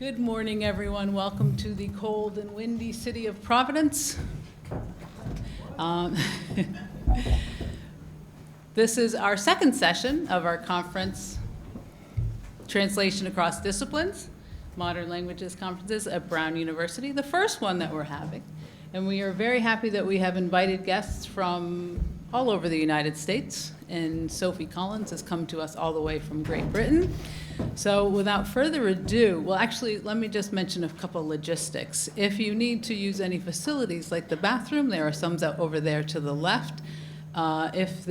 Good morning, everyone. Welcome to the cold and windy city of Providence. This is our second session of our conference, Translation Across Disciplines, Modern Languages Conferences at Brown University, the first one that we're having. And we are very happy that we have invited guests from all over the United States. And Sophie Collins has come to us all the way from Great Britain. So without further ado, well, actually, let me just mention a couple logistics. If you need to use any facilities like the bathroom, there are some over there to the left. If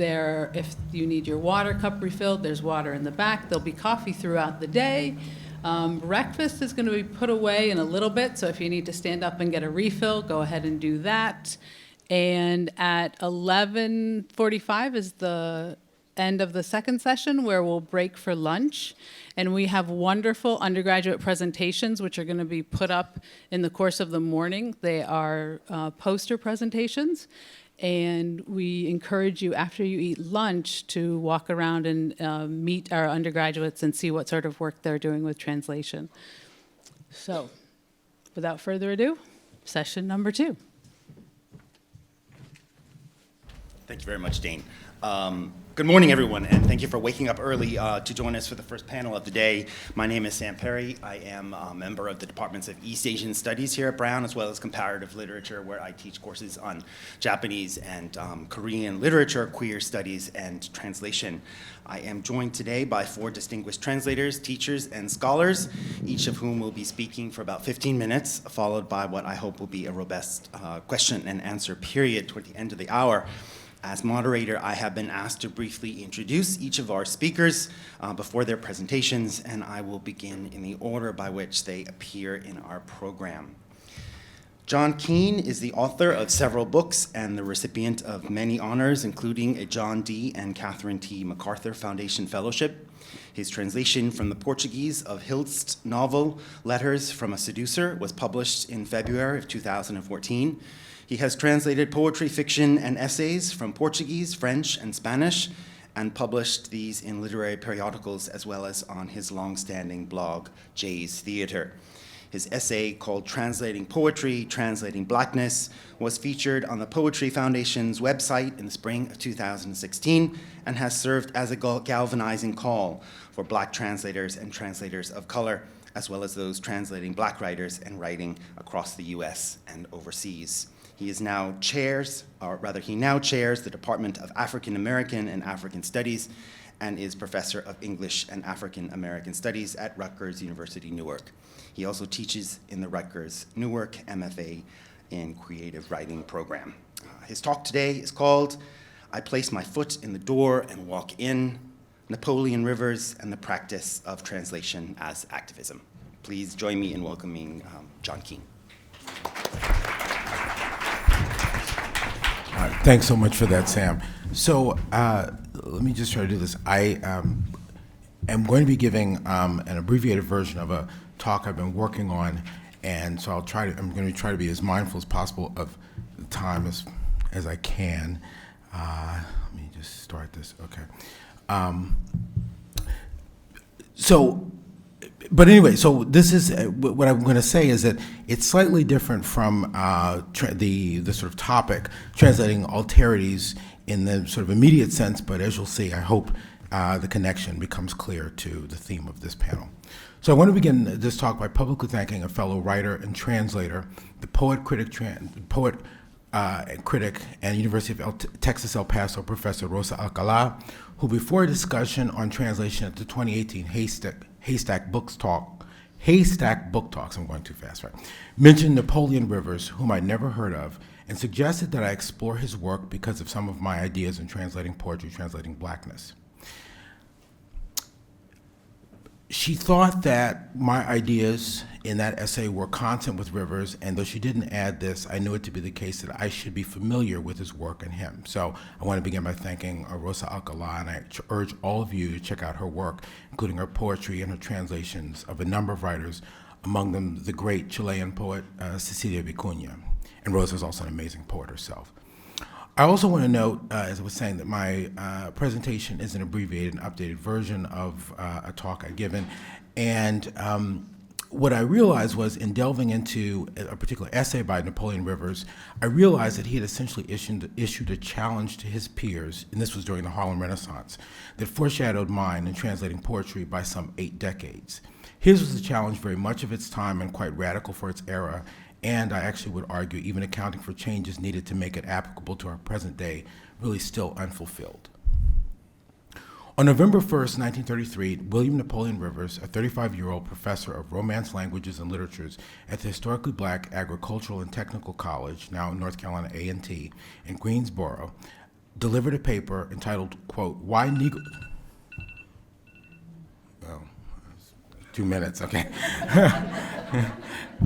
you need your water cup refilled, there's water in the back. There'll be coffee throughout the day. Breakfast is going to be put away in a little bit, so if you need to stand up and get a refill, go ahead and do that. And at 11:45 is the end of the second session, where we'll break for lunch. And we have wonderful undergraduate presentations, which are going to be put up in the course of the morning. They are poster presentations. And we encourage you, after you eat lunch, to walk around and meet our undergraduates and see what sort of work they're doing with translation. So, without further ado, session number 2. Thank you very much, Dane. Good morning, everyone, and thank you for waking up early to join us for the first panel of the day. My name is Sam Perry. I am a member of the Departments of East Asian Studies here at Brown, as well as Comparative Literature, where I teach courses on Japanese and Korean literature, queer studies, and translation. I am joined today by 4 distinguished translators, teachers, and scholars, each of whom will be speaking for about 15 minutes, followed by what I hope will be a robust question and answer period toward the end of the hour. As moderator, I have been asked to briefly introduce each of our speakers before their presentations, and I will begin in the order by which they appear in our program. John Keene is the author of several books and the recipient of many honors, including a John D. and Catherine T. MacArthur Foundation Fellowship. His translation from the Portuguese of Hildst's novel, Letters from a Seducer, was published in February of 2014. He has translated poetry, fiction, and essays from Portuguese, French, and Spanish, and published these in literary periodicals as well as on his long-standing blog, Jay's Theater. His essay called Translating Poetry, Translating Blackness was featured on the Poetry Foundation's website in the spring of 2016 and has served as a galvanizing call for Black translators and translators of color, as well as those translating Black writers and writing across the US and overseas. He now chairs the Department of African American and African Studies and is Professor of English and African American Studies at Rutgers University, Newark. He also teaches in the Rutgers Newark MFA in Creative Writing program. His talk today is called I Place My Foot in the Door and Walk In, Napoleon Rivers and the Practice of Translation as Activism. Please join me in welcoming John Keene. Thanks so much for that, Sam. So let me just try to do this. I am going to be giving an abbreviated version of a talk I've been working on, and so I'm going to try to be as mindful as possible of the time as I can. Let me just start this. Okay. But anyway, so this is what I'm going to say is that it's slightly different from the sort of topic, translating Alterities in the sort of immediate sense, but as you'll see, I hope the connection becomes clear to the theme of this panel. So I want to begin this talk by publicly thanking a fellow writer and translator, the poet, critic, and University of Texas El Paso Professor Rosa Alcala, who before a discussion on translation at the 2018 Haystack Book Talks, I'm going too fast, right? Mentioned Napoleon Rivers, whom I'd never heard of, and suggested that I explore his work because of some of my ideas in translating poetry, translating Blackness. She thought that my ideas in that essay were consonant with Rivers, and though she didn't add this, I knew it to be the case that I should be familiar with his work and him. So I want to begin by thanking Rosa Alcala, and I urge all of you to check out her work, including her poetry and her translations of a number of writers, among them the great Chilean poet Cecilia Vicuña. And Rosa is also an amazing poet herself. I also want to note, as I was saying, that my presentation is an abbreviated and updated version of a talk I'd given, and what I realized was, in delving into a particular essay by Napoleon Rivers, I realized that he had essentially issued a challenge to his peers, and this was during the Harlem Renaissance, that foreshadowed mine in translating poetry by some 8 decades. His was a challenge very much of its time and quite radical for its era, and I actually would argue even accounting for changes needed to make it applicable to our present day, really still unfulfilled. On November 1st, 1933, William Napoleon Rivers, a 35-year-old professor of Romance languages and literatures at the historically black Agricultural and Technical College, now North Carolina A&T, in Greensboro, delivered a paper entitled, quote, Why Negro... Oh, 2 minutes, okay.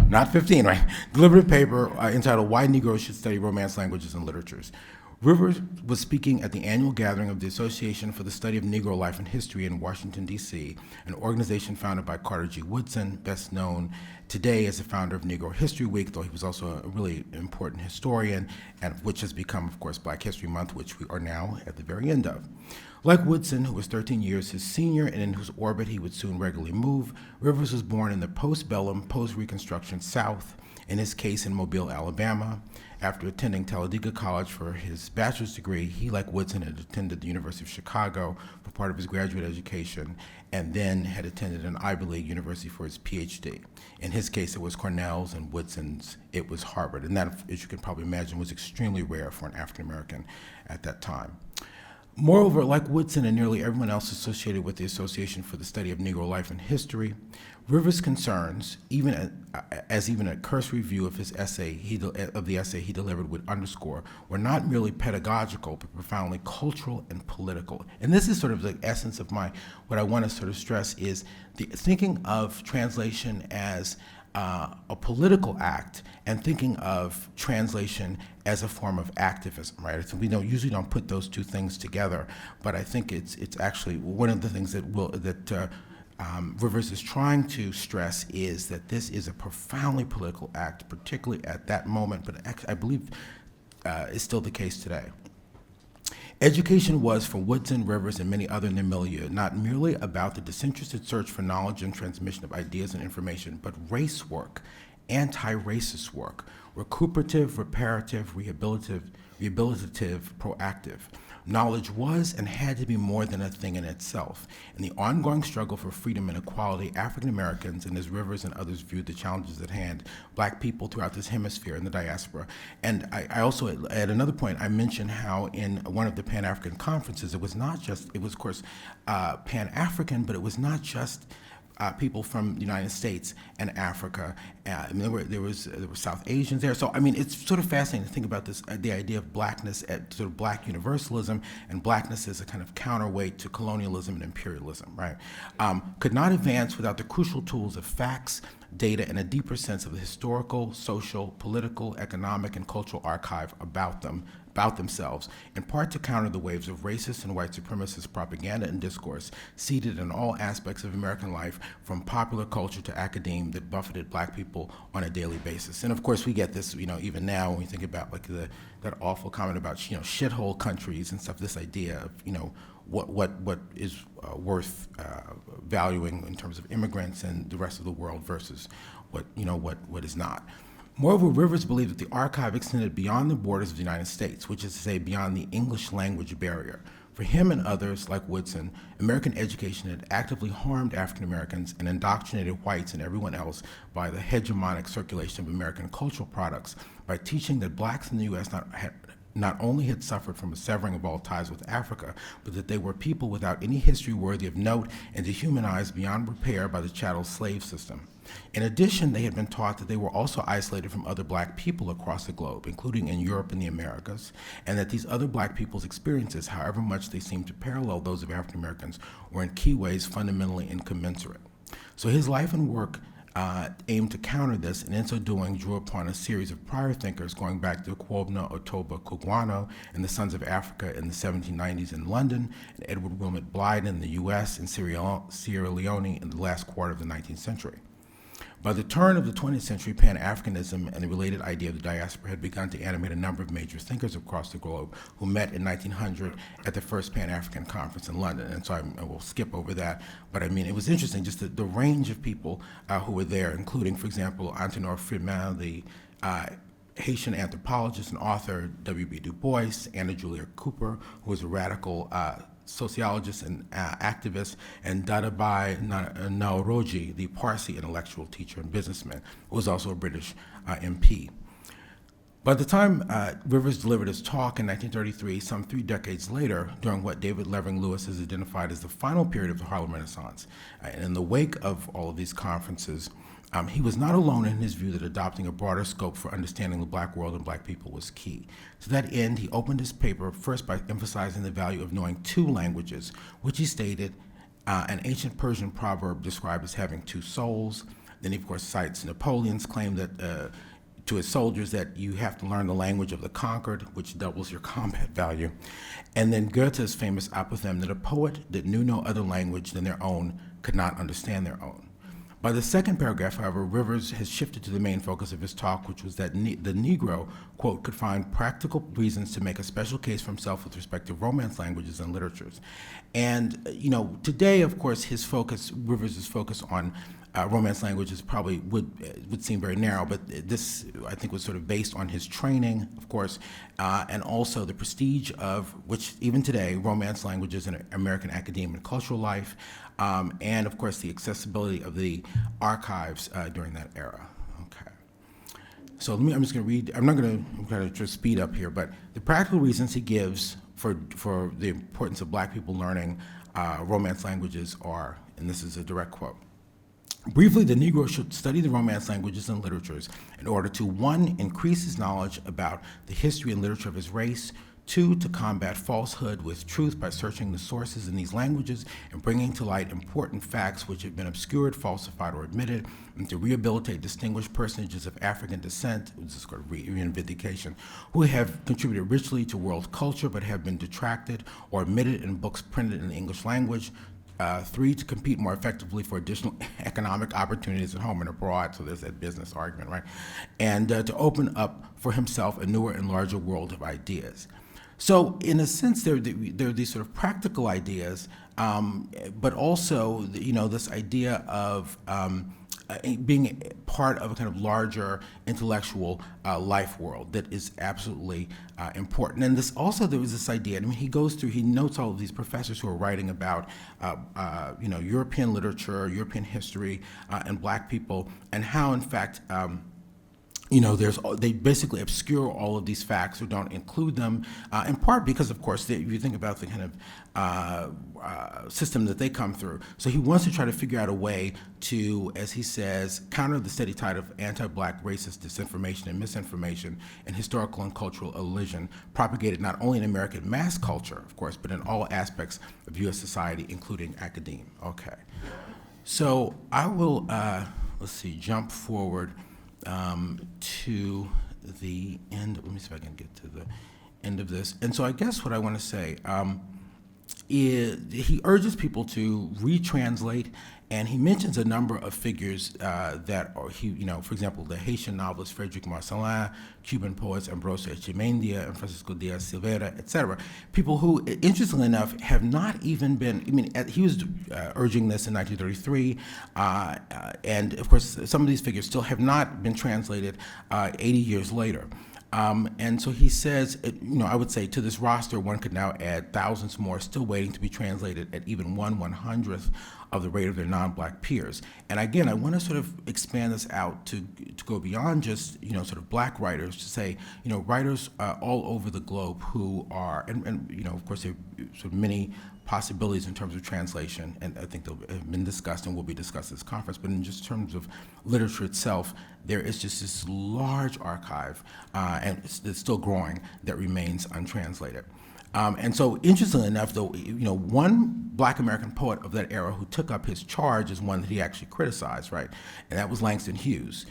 Not 15, right? Delivered a paper entitled Why Negroes Should Study Romance Languages and Literatures. Rivers was speaking at the annual gathering of the Association for the Study of Negro Life and History in Washington, D.C., an organization founded by Carter G. Woodson, best known today as the founder of Negro History Week, though he was also a really important historian, and which has become, of course, Black History Month, which we are now at the very end of. Like Woodson, who was 13 years his senior and in whose orbit he would soon regularly move, Rivers was born in the post-bellum, post-Reconstruction South, in his case in Mobile, Alabama. After attending Talladega College for his bachelor's degree, he, like Woodson, had attended the University of Chicago for part of his graduate education, and then had attended an Ivy League university for his PhD. In his case, it was Cornell's, and Woodson's, it was Harvard. And that, as you can probably imagine, was extremely rare for an African American at that time. Moreover, like Woodson and nearly everyone else associated with the Association for the Study of Negro Life and History, Rivers' concerns, even a cursory view of his essay, of the essay he delivered would underscore, were not merely pedagogical, but profoundly cultural and political. And this is sort of the essence of what I want to sort of stress is thinking of translation as a political act, and thinking of translation as a form of activism, right? So we usually don't put those two things together, but I think it's actually one of the things that Rivers is trying to stress is that this is a profoundly political act, particularly at that moment, but I believe is still the case today. Education was, for Woodson, Rivers, and many others in their milieu, not merely about the disinterested search for knowledge and transmission of ideas and information, but race work, anti-racist work, recuperative, reparative, rehabilitative, proactive. Knowledge was and had to be more than a thing in itself. In the ongoing struggle for freedom and equality, African Americans, and as Rivers and others viewed the challenges at hand, Black people throughout this hemisphere and the diaspora. And I also, at another point, I mentioned how in one of the Pan-African conferences, it was of course Pan-African, but it was not just people from the United States and Africa. There were South Asians there. So I mean, it's sort of fascinating to think about this, the idea of blackness at sort of Black universalism, and blackness as a kind of counterweight to colonialism and imperialism, right? Could not advance without the crucial tools of facts, data, and a deeper sense of the historical, social, political, economic, and cultural archive about themselves, in part to counter the waves of racist and white supremacist propaganda and discourse seeded in all aspects of American life, from popular culture to academia, that buffeted Black people on a daily basis. And of course, we get this, even now when we think about like that awful comment about shithole countries and stuff. This idea of what is worth valuing in terms of immigrants and the rest of the world versus what is not. Moreover, Rivers believed that the archive extended beyond the borders of the United States, which is to say beyond the English language barrier. For him and others, like Woodson, American education had actively harmed African Americans and indoctrinated whites and everyone else by the hegemonic circulation of American cultural products, by teaching that Blacks in the U.S. not only had suffered from a severing of all ties with Africa, but that they were people without any history worthy of note and dehumanized beyond repair by the chattel slave system. In addition, they had been taught that they were also isolated from other Black people across the globe, including in Europe and the Americas, and that these other Black people's experiences, however much they seemed to parallel those of African Americans, were in key ways fundamentally incommensurate. So his life and work aimed to counter this, and in so doing drew upon a series of prior thinkers going back to Kwabena Otoba Kugwano and the Sons of Africa in the 1790s in London, and Edward Wilmot Blyden in the US and Sierra Leone in the last quarter of the 19th century. By the turn of the 20th century, Pan-Africanism and the related idea of the diaspora had begun to animate a number of major thinkers across the globe who met in 1900 at the first Pan-African Conference in London. And so I will skip over that. But I mean, it was interesting, just the range of people who were there, including, for example, Antoine Friedman, the Haitian anthropologist and author, W.B. Du Bois, Anna Julia Cooper, who was a radical sociologist and activist, and Dadabai Naoroji, the Parsi intellectual teacher and businessman, who was also a British MP. By the time Rivers delivered his talk in 1933, some 3 decades later, during what David Levering Lewis has identified as the final period of the Harlem Renaissance, and in the wake of all of these conferences, he was not alone in his view that adopting a broader scope for understanding the black world and black people was key. To that end, he opened his paper first by emphasizing the value of knowing 2 languages, which he stated an ancient Persian proverb described as having 2 souls. Then he, of course, cites Napoleon's claim that to his soldiers that you have to learn the language of the conquered, which doubles your combat value. And then Goethe's famous apothegm that a poet that knew no other language than their own could not understand their own. By the second paragraph, however, Rivers has shifted to the main focus of his talk, which was that the Negro, quote, could find practical reasons to make a special case for himself with respect to Romance languages and literatures. And, you know, today, of course, Rivers' focus on Romance languages probably would seem very narrow, but this, I think, was sort of based on his training, of course, and also the prestige of, which even today, Romance languages in American academia and cultural life, and of course the accessibility of the archives during that era. Okay. So I'm just going to read, I'm going to just speed up here, but the practical reasons he gives for the importance of black people learning Romance languages are, and this is a direct quote, briefly, the Negro should study the Romance languages and literatures in order to, 1, increase his knowledge about the history and literature of his race, 2, to combat falsehood with truth by searching the sources in these languages and bringing to light important facts which have been obscured, falsified, or omitted, and to rehabilitate distinguished personages of African descent, this is called reivindication, who have contributed richly to world culture but have been detracted or omitted in books printed in the English language. 3, to compete more effectively for additional economic opportunities at home and abroad, so there's that business argument, right? And to open up for himself a newer and larger world of ideas. So in a sense, there are these sort of practical ideas, but also, you know, this idea of being part of a kind of larger intellectual life world that is absolutely important. And this also, there was this idea, I mean, he notes all of these professors who are writing about, you know, European literature, European history, and black people, and how, in fact, you know, they basically obscure all of these facts or don't include them, in part because, of course, if you think about the kind of system that they come through. So he wants to try to figure out a way to, as he says, counter the steady tide of anti-black racist disinformation and misinformation and historical and cultural elision propagated not only in American mass culture, of course, but in all aspects of U.S. society, including academia. Okay. So I will, let's see, jump forward to the end. Let me see if I can get to the end of this. And so I guess what I want to say is he urges people to retranslate, and he mentions a number of figures that are, you know, for example, the Haitian novelist Frederic Marcellin, Cuban poets Ambrosio Echemendia and Francisco Diaz Silveira, etc. People who, interestingly enough, have not even been, I mean, he was urging this in 1933, and of course, some of these figures still have not been translated 80 years later. And so he says, you know, I would say to this roster, one could now add thousands more still waiting to be translated at even 1/100th of the rate of their non-black peers. And again, I want to sort of expand this out to go beyond just, you know, sort of black writers, to say, you know, writers all over the globe who are, and you know, of course, there are sort of many possibilities in terms of translation, and I think they'll have been discussed and will be discussed at this conference, but in just terms of literature itself, there is just this large archive, and it's still growing, that remains untranslated. And so, interestingly enough, though, you know, one black American poet of that era who took up his charge is one that he actually criticized, right? And that was Langston Hughes,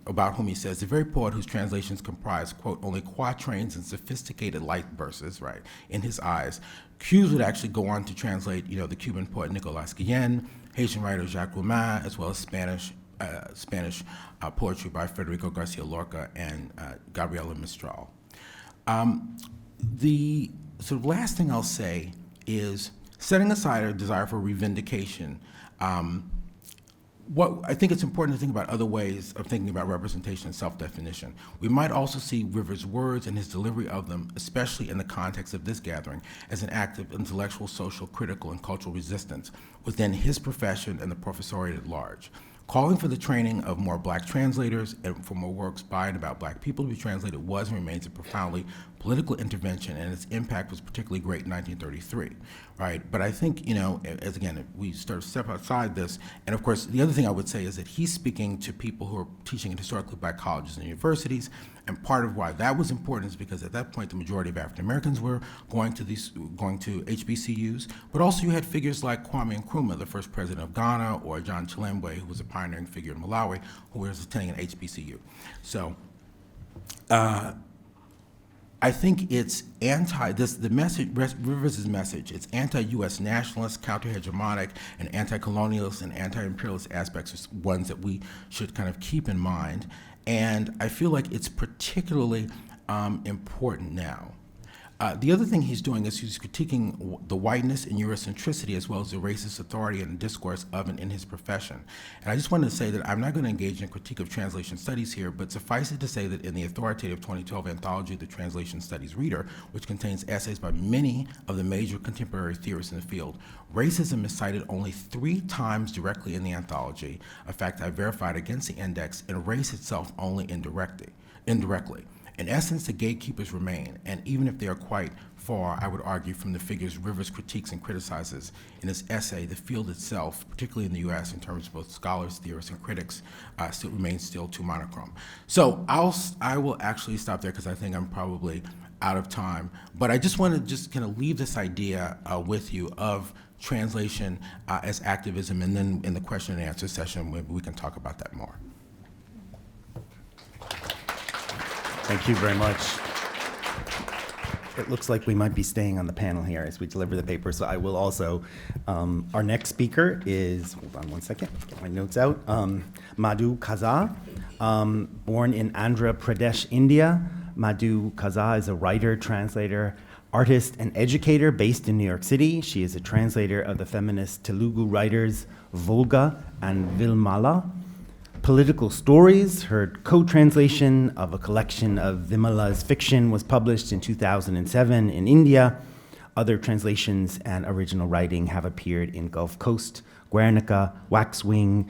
about whom he says, the very poet whose translations comprise, quote, only quatrains and sophisticated light verses, right, in his eyes. Hughes would actually go on to translate, you know, the Cuban poet Nicolas Guillen, Haitian writer Jacques Roumain, as well as Spanish Spanish poetry by Federico Garcia Lorca and Gabriela Mistral. The sort of last thing I'll say is, setting aside a desire for revindication, what I think it's important to think about other ways of thinking about representation and self-definition. We might also see Rivers' words and his delivery of them, especially in the context of this gathering, as an act of intellectual, social, critical, and cultural resistance within his profession and the professoriate at large. Calling for the training of more Black translators and for more works by and about Black people to be translated was and remains a profoundly political intervention, and its impact was particularly great in 1933, right? But I think, as again, if we start to step outside this, and of course, the other thing I would say is that he's speaking to people who are teaching in historically Black colleges and universities, and part of why that was important is because at that point, the majority of African Americans were going to HBCUs, but also you had figures like Kwame Nkrumah, the first president of Ghana, or John Chilembe, who was a pioneering figure in Malawi, who was attending an HBCU. So, I think it's the message, Rivers' message, it's anti-U.S. nationalist, counter-hegemonic, and anti-colonialist and anti-imperialist aspects are ones that we should kind of keep in mind. And I feel like it's particularly important now. The other thing he's doing is he's critiquing the whiteness and Eurocentricity as well as the racist authority and discourse of and in his profession. And I just wanted to say that I'm not going to engage in a critique of translation studies here, but suffice it to say that in the authoritative 2012 anthology, The Translation Studies Reader, which contains essays by many of the major contemporary theorists in the field, racism is cited only 3 times directly in the anthology, a fact I verified against the index, and race itself only indirectly. In essence, the gatekeepers remain, and even if they are quite far, I would argue, from the figures Rivers critiques and criticizes in his essay, the field itself, particularly in the U.S. in terms of both scholars, theorists, and critics, still remains too monochrome. So I will actually stop there because I think I'm probably out of time. But I just want to just kind of leave this idea with you of translation as activism, and then in the question and answer session, maybe we can talk about that more. Thank you very much. It looks like we might be staying on the panel here as we deliver the paper, so I will also, our next speaker is, hold on one second, get my notes out, Madhu Kaza, born in Andhra Pradesh, India. Madhu Kaza is a writer, translator, artist, and educator based in New York City. She is a translator of the feminist Telugu writers Volga and Vilmala. Political Stories, her co-translation of a collection of Vimala's fiction, was published in 2007 in India. Other translations and original writing have appeared in Gulf Coast, Guernica, Waxwing,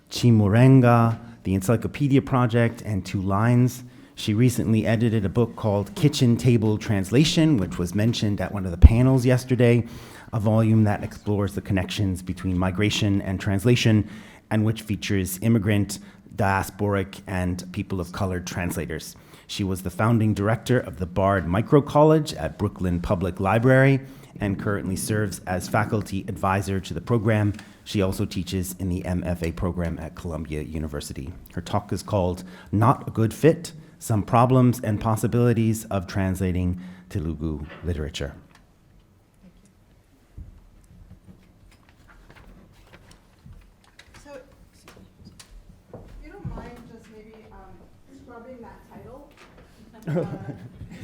Chimurenga, the Encyclopedia Project, and Two Lines. She recently edited a book called Kitchen Table Translation, which was mentioned at one of the panels yesterday, a volume that explores the connections between migration and translation, and which features immigrant, diasporic, and people of color translators. She was the founding director of the Bard Micro College at Brooklyn Public Library and currently serves as faculty advisor to the program. She also teaches in the MFA program at Columbia University. Her talk is called Not a Good Fit, Some Problems and Possibilities of Translating Telugu Literature.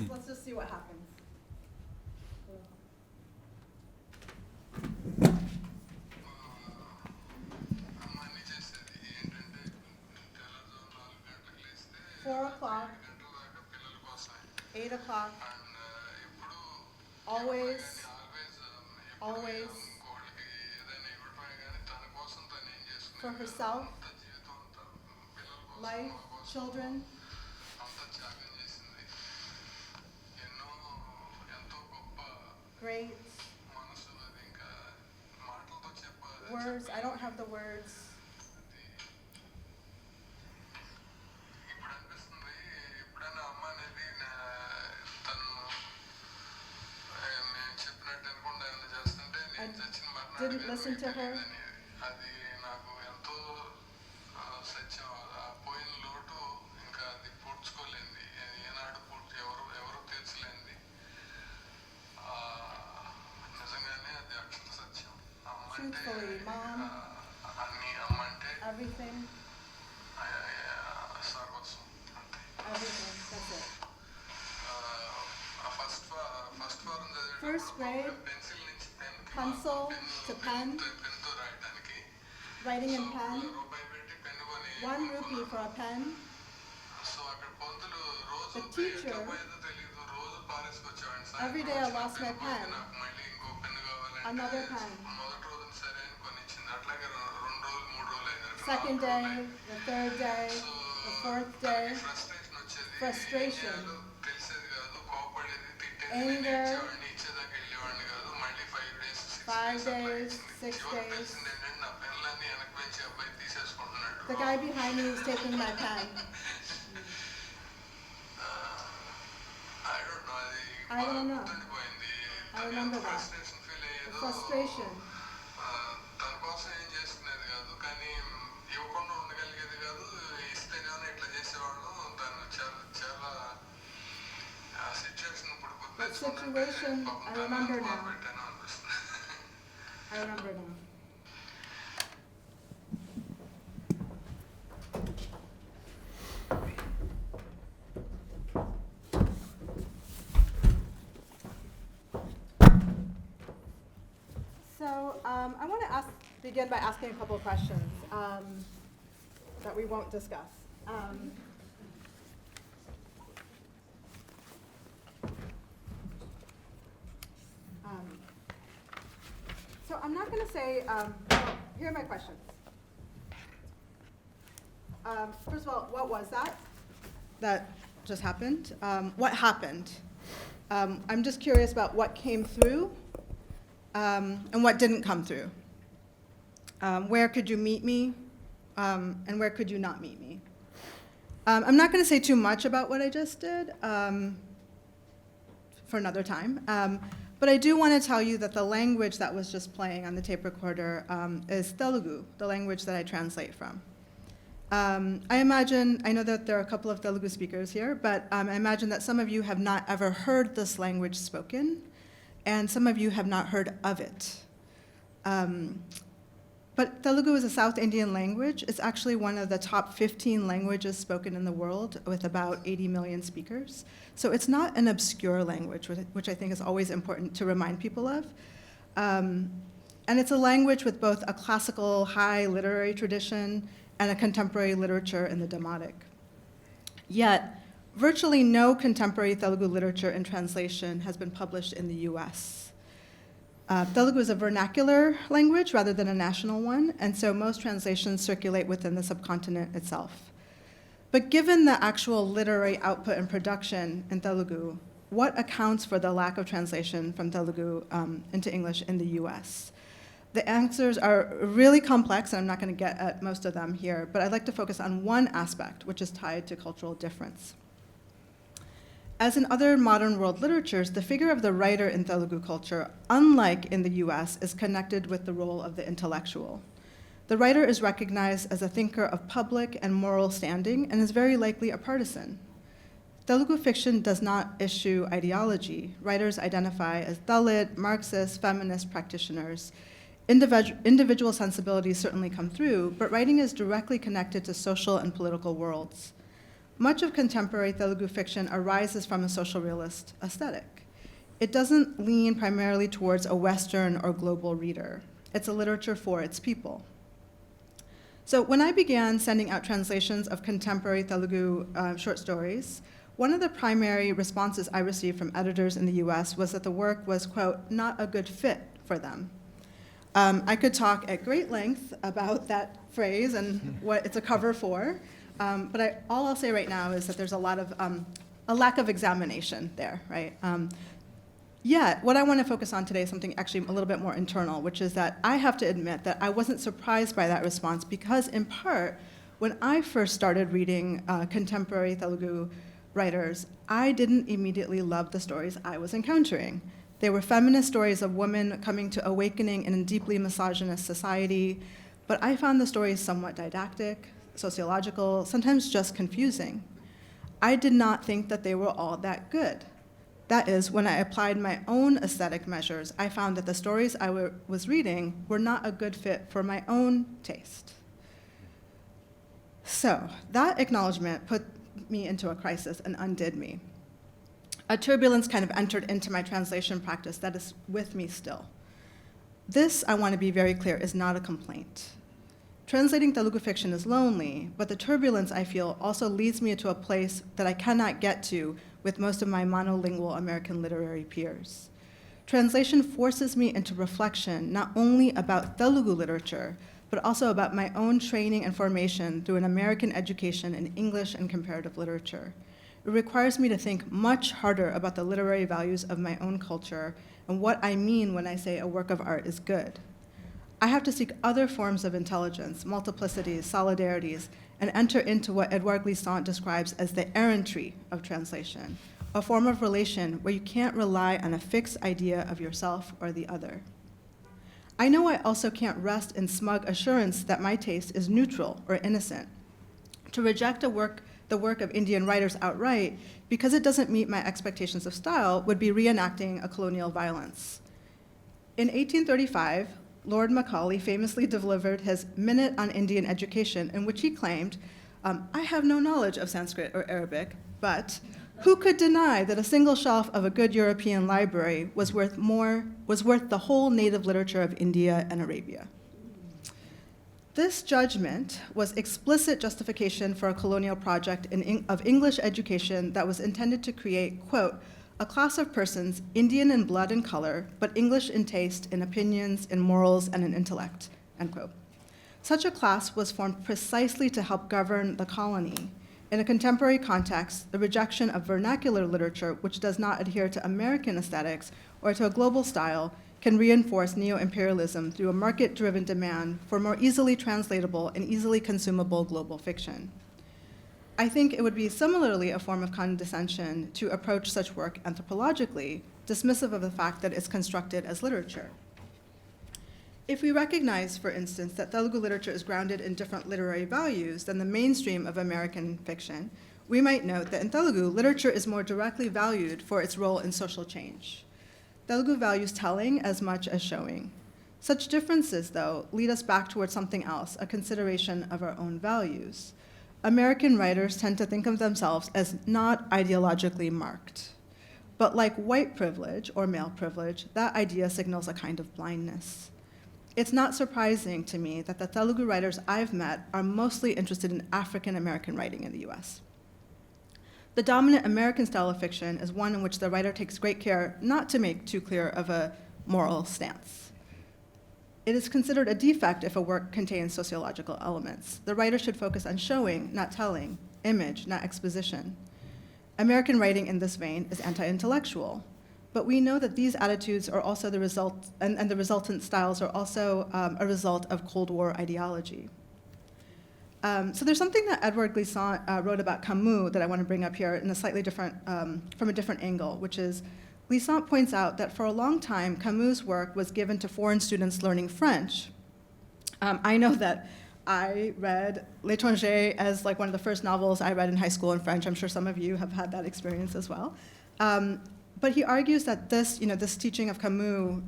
Let's just see what happens. Four o'clock, 8 o'clock, always, for herself, life, children. Great words. I don't have the words. I didn't listen to her. Truthfully, Mom, everything 6th grade, pencil to pen, writing in pen, 1 rupee for a pen. The teacher, every day I lost my pen, another pen. Second day, the third day, the fourth day, frustration, anger, 5 days, 6 days. The guy behind me is taking my pen. I don't know. I remember that. The frustration. That situation, I remember now. I remember now. So I want to begin by asking a couple of questions that we won't discuss. So I'm not going to say, here are my questions. First of all, what was that just happened? What happened? I'm just curious about what came through and what didn't come through. Where could you meet me and where could you not meet me? I'm not going to say too much about what I just did for another time. But I do want to tell you that the language that was just playing on the tape recorder is Telugu, the language that I translate from. I know that there are a couple of Telugu speakers here, but I imagine that some of you have not ever heard this language spoken, and some of you have not heard of it. But Telugu is a South Indian language. It's actually one of the top 15 languages spoken in the world with about 80 million speakers. So it's not an obscure language, which I think is always important to remind people of. And it's a language with both a classical high literary tradition and a contemporary literature in the Demotic. Yet, virtually no contemporary Telugu literature and translation has been published in the US. Telugu is a vernacular language rather than a national one, and so most translations circulate within the subcontinent itself. But given the actual literary output and production in Telugu, what accounts for the lack of translation from Telugu into English in the US? The answers are really complex, and I'm not going to get at most of them here, but I'd like to focus on one aspect, which is tied to cultural difference. As in other modern world literatures, the figure of the writer in Telugu culture, unlike in the US, is connected with the role of the intellectual. The writer is recognized as a thinker of public and moral standing and is very likely a partisan. Telugu fiction does not issue ideology. Writers identify as Dalit, Marxist, feminist practitioners. Individual sensibilities certainly come through, but writing is directly connected to social and political worlds. Much of contemporary Telugu fiction arises from a social realist aesthetic. It doesn't lean primarily towards a Western or global reader. It's a literature for its people. So when I began sending out translations of contemporary Telugu short stories, one of the primary responses I received from editors in the US was that the work was, quote, not a good fit for them. I could talk at great length about that phrase and what it's a cover for, but all I'll say right now is that there's a lack of examination there, right? Yet, what I want to focus on today is something actually a little bit more internal, which is that I have to admit that I wasn't surprised by that response because, in part, when I first started reading contemporary Telugu writers, I didn't immediately love the stories I was encountering. They were feminist stories of women coming to awakening in a deeply misogynist society, but I found the stories somewhat didactic, sociological, sometimes just confusing. I did not think that they were all that good. That is, when I applied my own aesthetic measures, I found that the stories I was reading were not a good fit for my own taste. So that acknowledgement put me into a crisis and undid me. A turbulence kind of entered into my translation practice that is with me still. This, I want to be very clear, is not a complaint. Translating Telugu fiction is lonely, but the turbulence I feel also leads me to a place that I cannot get to with most of my monolingual American literary peers. Translation forces me into reflection not only about Telugu literature, but also about my own training and formation through an American education in English and comparative literature. It requires me to think much harder about the literary values of my own culture and what I mean when I say a work of art is good. I have to seek other forms of intelligence, multiplicities, solidarities, and enter into what Edouard Glissant describes as the errantry of translation, a form of relation where you can't rely on a fixed idea of yourself or the other. I know I also can't rest in smug assurance that my taste is neutral or innocent. To reject the work of Indian writers outright because it doesn't meet my expectations of style would be reenacting a colonial violence. In 1835, Lord Macaulay famously delivered his Minute on Indian Education, in which he claimed, I have no knowledge of Sanskrit or Arabic, but who could deny that a single shelf of a good European library was worth the whole native literature of India and Arabia? This judgment was explicit justification for a colonial project of English education that was intended to create, quote, a class of persons Indian in blood and color, but English in taste, in opinions, in morals, and in intellect, end quote. Such a class was formed precisely to help govern the colony. In a contemporary context, the rejection of vernacular literature, which does not adhere to American aesthetics or to a global style, can reinforce neo-imperialism through a market-driven demand for more easily translatable and easily consumable global fiction. I think it would be similarly a form of condescension to approach such work anthropologically, dismissive of the fact that it's constructed as literature. If we recognize, for instance, that Telugu literature is grounded in different literary values than the mainstream of American fiction, we might note that in Telugu, literature is more directly valued for its role in social change. Telugu values telling as much as showing. Such differences, though, lead us back towards something else, a consideration of our own values. American writers tend to think of themselves as not ideologically marked. But like white privilege or male privilege, that idea signals a kind of blindness. It's not surprising to me that the Telugu writers I've met are mostly interested in African American writing in the US. The dominant American style of fiction is one in which the writer takes great care not to make too clear of a moral stance. It is considered a defect if a work contains sociological elements. The writer should focus on showing, not telling, image, not exposition. American writing in this vein is anti-intellectual, but we know that these attitudes are also the result, and the resultant styles are also a result of Cold War ideology. So there's something that Edouard Glissant wrote about Camus that I want to bring up here in a slightly different, from a different angle, which is Glissant points out that for a long time, Camus' work was given to foreign students learning French. I know that I read L'Étranger as like one of the first novels I read in high school in French. I'm sure some of you have had that experience as well. But he argues that this, this teaching of Camus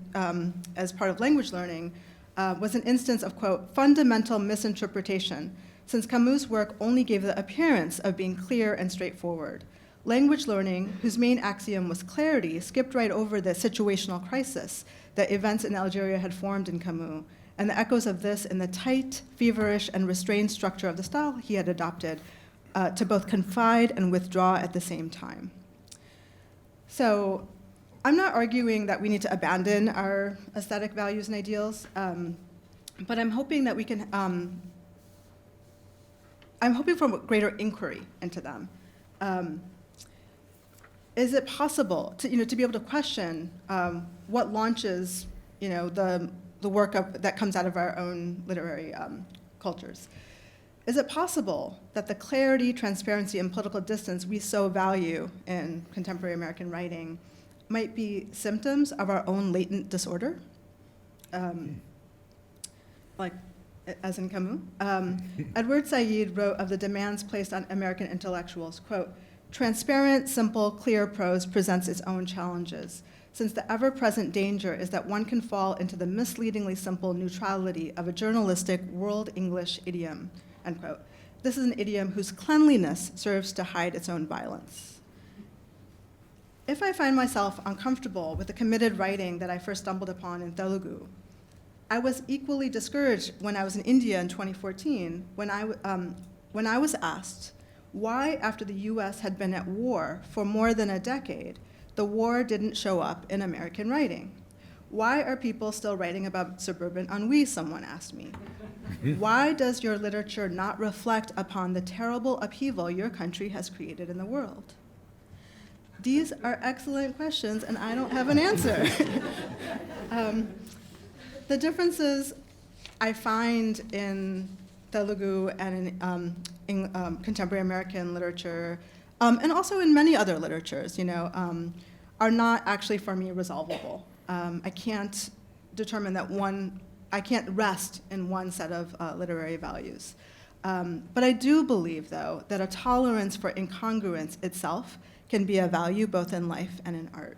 as part of language learning was an instance of, quote, fundamental misinterpretation, since Camus' work only gave the appearance of being clear and straightforward. Language learning, whose main axiom was clarity, skipped right over the situational crisis that events in Algeria had formed in Camus, and the echoes of this in the tight, feverish, and restrained structure of the style he had adopted to both confide and withdraw at the same time. So I'm not arguing that we need to abandon our aesthetic values and ideals, but I'm hoping that we can, I'm hoping for greater inquiry into them. Is it possible to, to be able to question what launches, the work that comes out of our own literary cultures? Is it possible that the clarity, transparency, and political distance we so value in contemporary American writing might be symptoms of our own latent disorder? Like, as in Camus? Edward Said wrote of the demands placed on American intellectuals, quote, transparent, simple, clear prose presents its own challenges, since the ever-present danger is that one can fall into the misleadingly simple neutrality of a journalistic world English idiom, end quote. This is an idiom whose cleanliness serves to hide its own violence. if I find myself uncomfortable with the committed writing that I first stumbled upon in Telugu, I was equally discouraged when I was in India in 2014 when I was asked why, after the US had been at war for more than a decade, the war didn't show up in American writing. Why are people still writing about suburban ennui, someone asked me. Why does your literature not reflect upon the terrible upheaval your country has created in the world? These are excellent questions, and I don't have an answer. The differences I find in Telugu and in contemporary American literature, and also in many other literatures, are not actually for me resolvable. I can't determine that I can't rest in one set of literary values. But I do believe, though, that a tolerance for incongruence itself can be a value both in life and in art.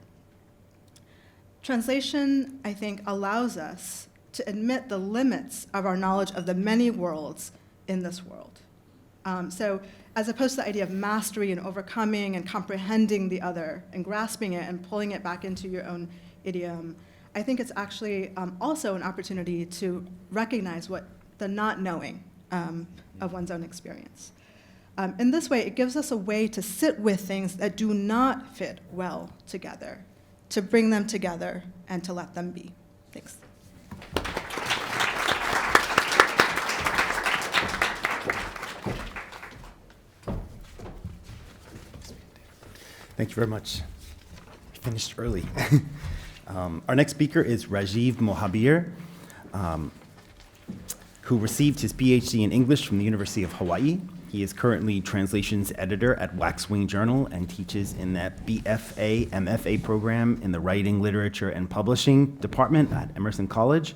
Translation, I think, allows us to admit the limits of our knowledge of the many worlds in this world. So as opposed to the idea of mastery and overcoming and comprehending the other and grasping it and pulling it back into your own idiom, I think it's actually also an opportunity to recognize what the not knowing of one's own experience. In this way, it gives us a way to sit with things that do not fit well together, to bring them together and to let them be. Thanks. Thank you very much. We finished early. Our next speaker is Rajiv Mohabir, who received his PhD in English from the University of Hawaii. He is currently translations editor at Waxwing Journal and teaches in that BFA, MFA program in the Writing, Literature, and Publishing department at Emerson College.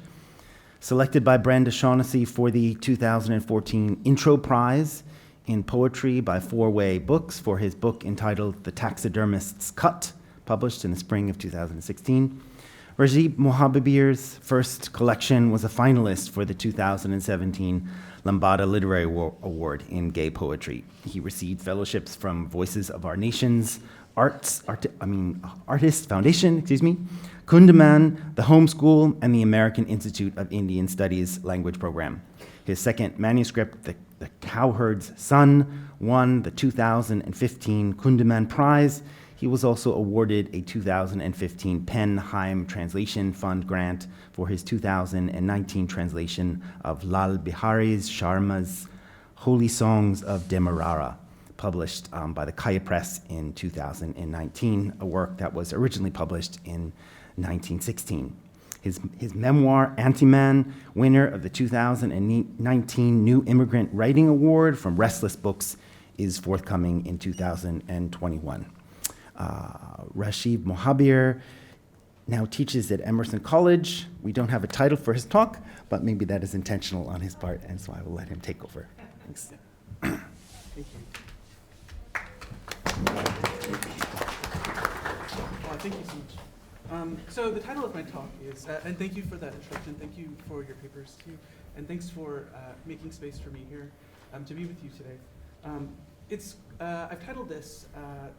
Selected by Brenda Shaughnessy for the 2014 Intro Prize in Poetry by Four Way Books for his book entitled The Taxidermist's Cut, published in the spring of 2016. Rajiv Mohabir's first collection was a finalist for the 2017 Lambada Literary Award in Gay Poetry. He received fellowships from Voices of Our Nations, Artist Foundation, Kundiman, the Home School, and the American Institute of Indian Studies Language Program. His second manuscript, The Cowherd's Son, won the 2015 Kundiman Prize. He was also awarded a 2015 Penn Haim Translation Fund grant for his 2019 translation of Lal Bihari Sharma's Holy Songs of Demerara, published by the Kaya Press in 2019, a work that was originally published in 1916. His memoir, Anti-Man, winner of the 2019 New Immigrant Writing Award from Restless Books, is forthcoming in 2021. Rajiv Mohabir now teaches at Emerson College. We don't have a title for his talk, but maybe that is intentional on his part, and so I will let him take over. Thanks. Thank you. Thank you so much. So the title of my talk is, and thank you for that introduction, thank you for your papers too, and thanks for making space for me here to be with you today. I've titled this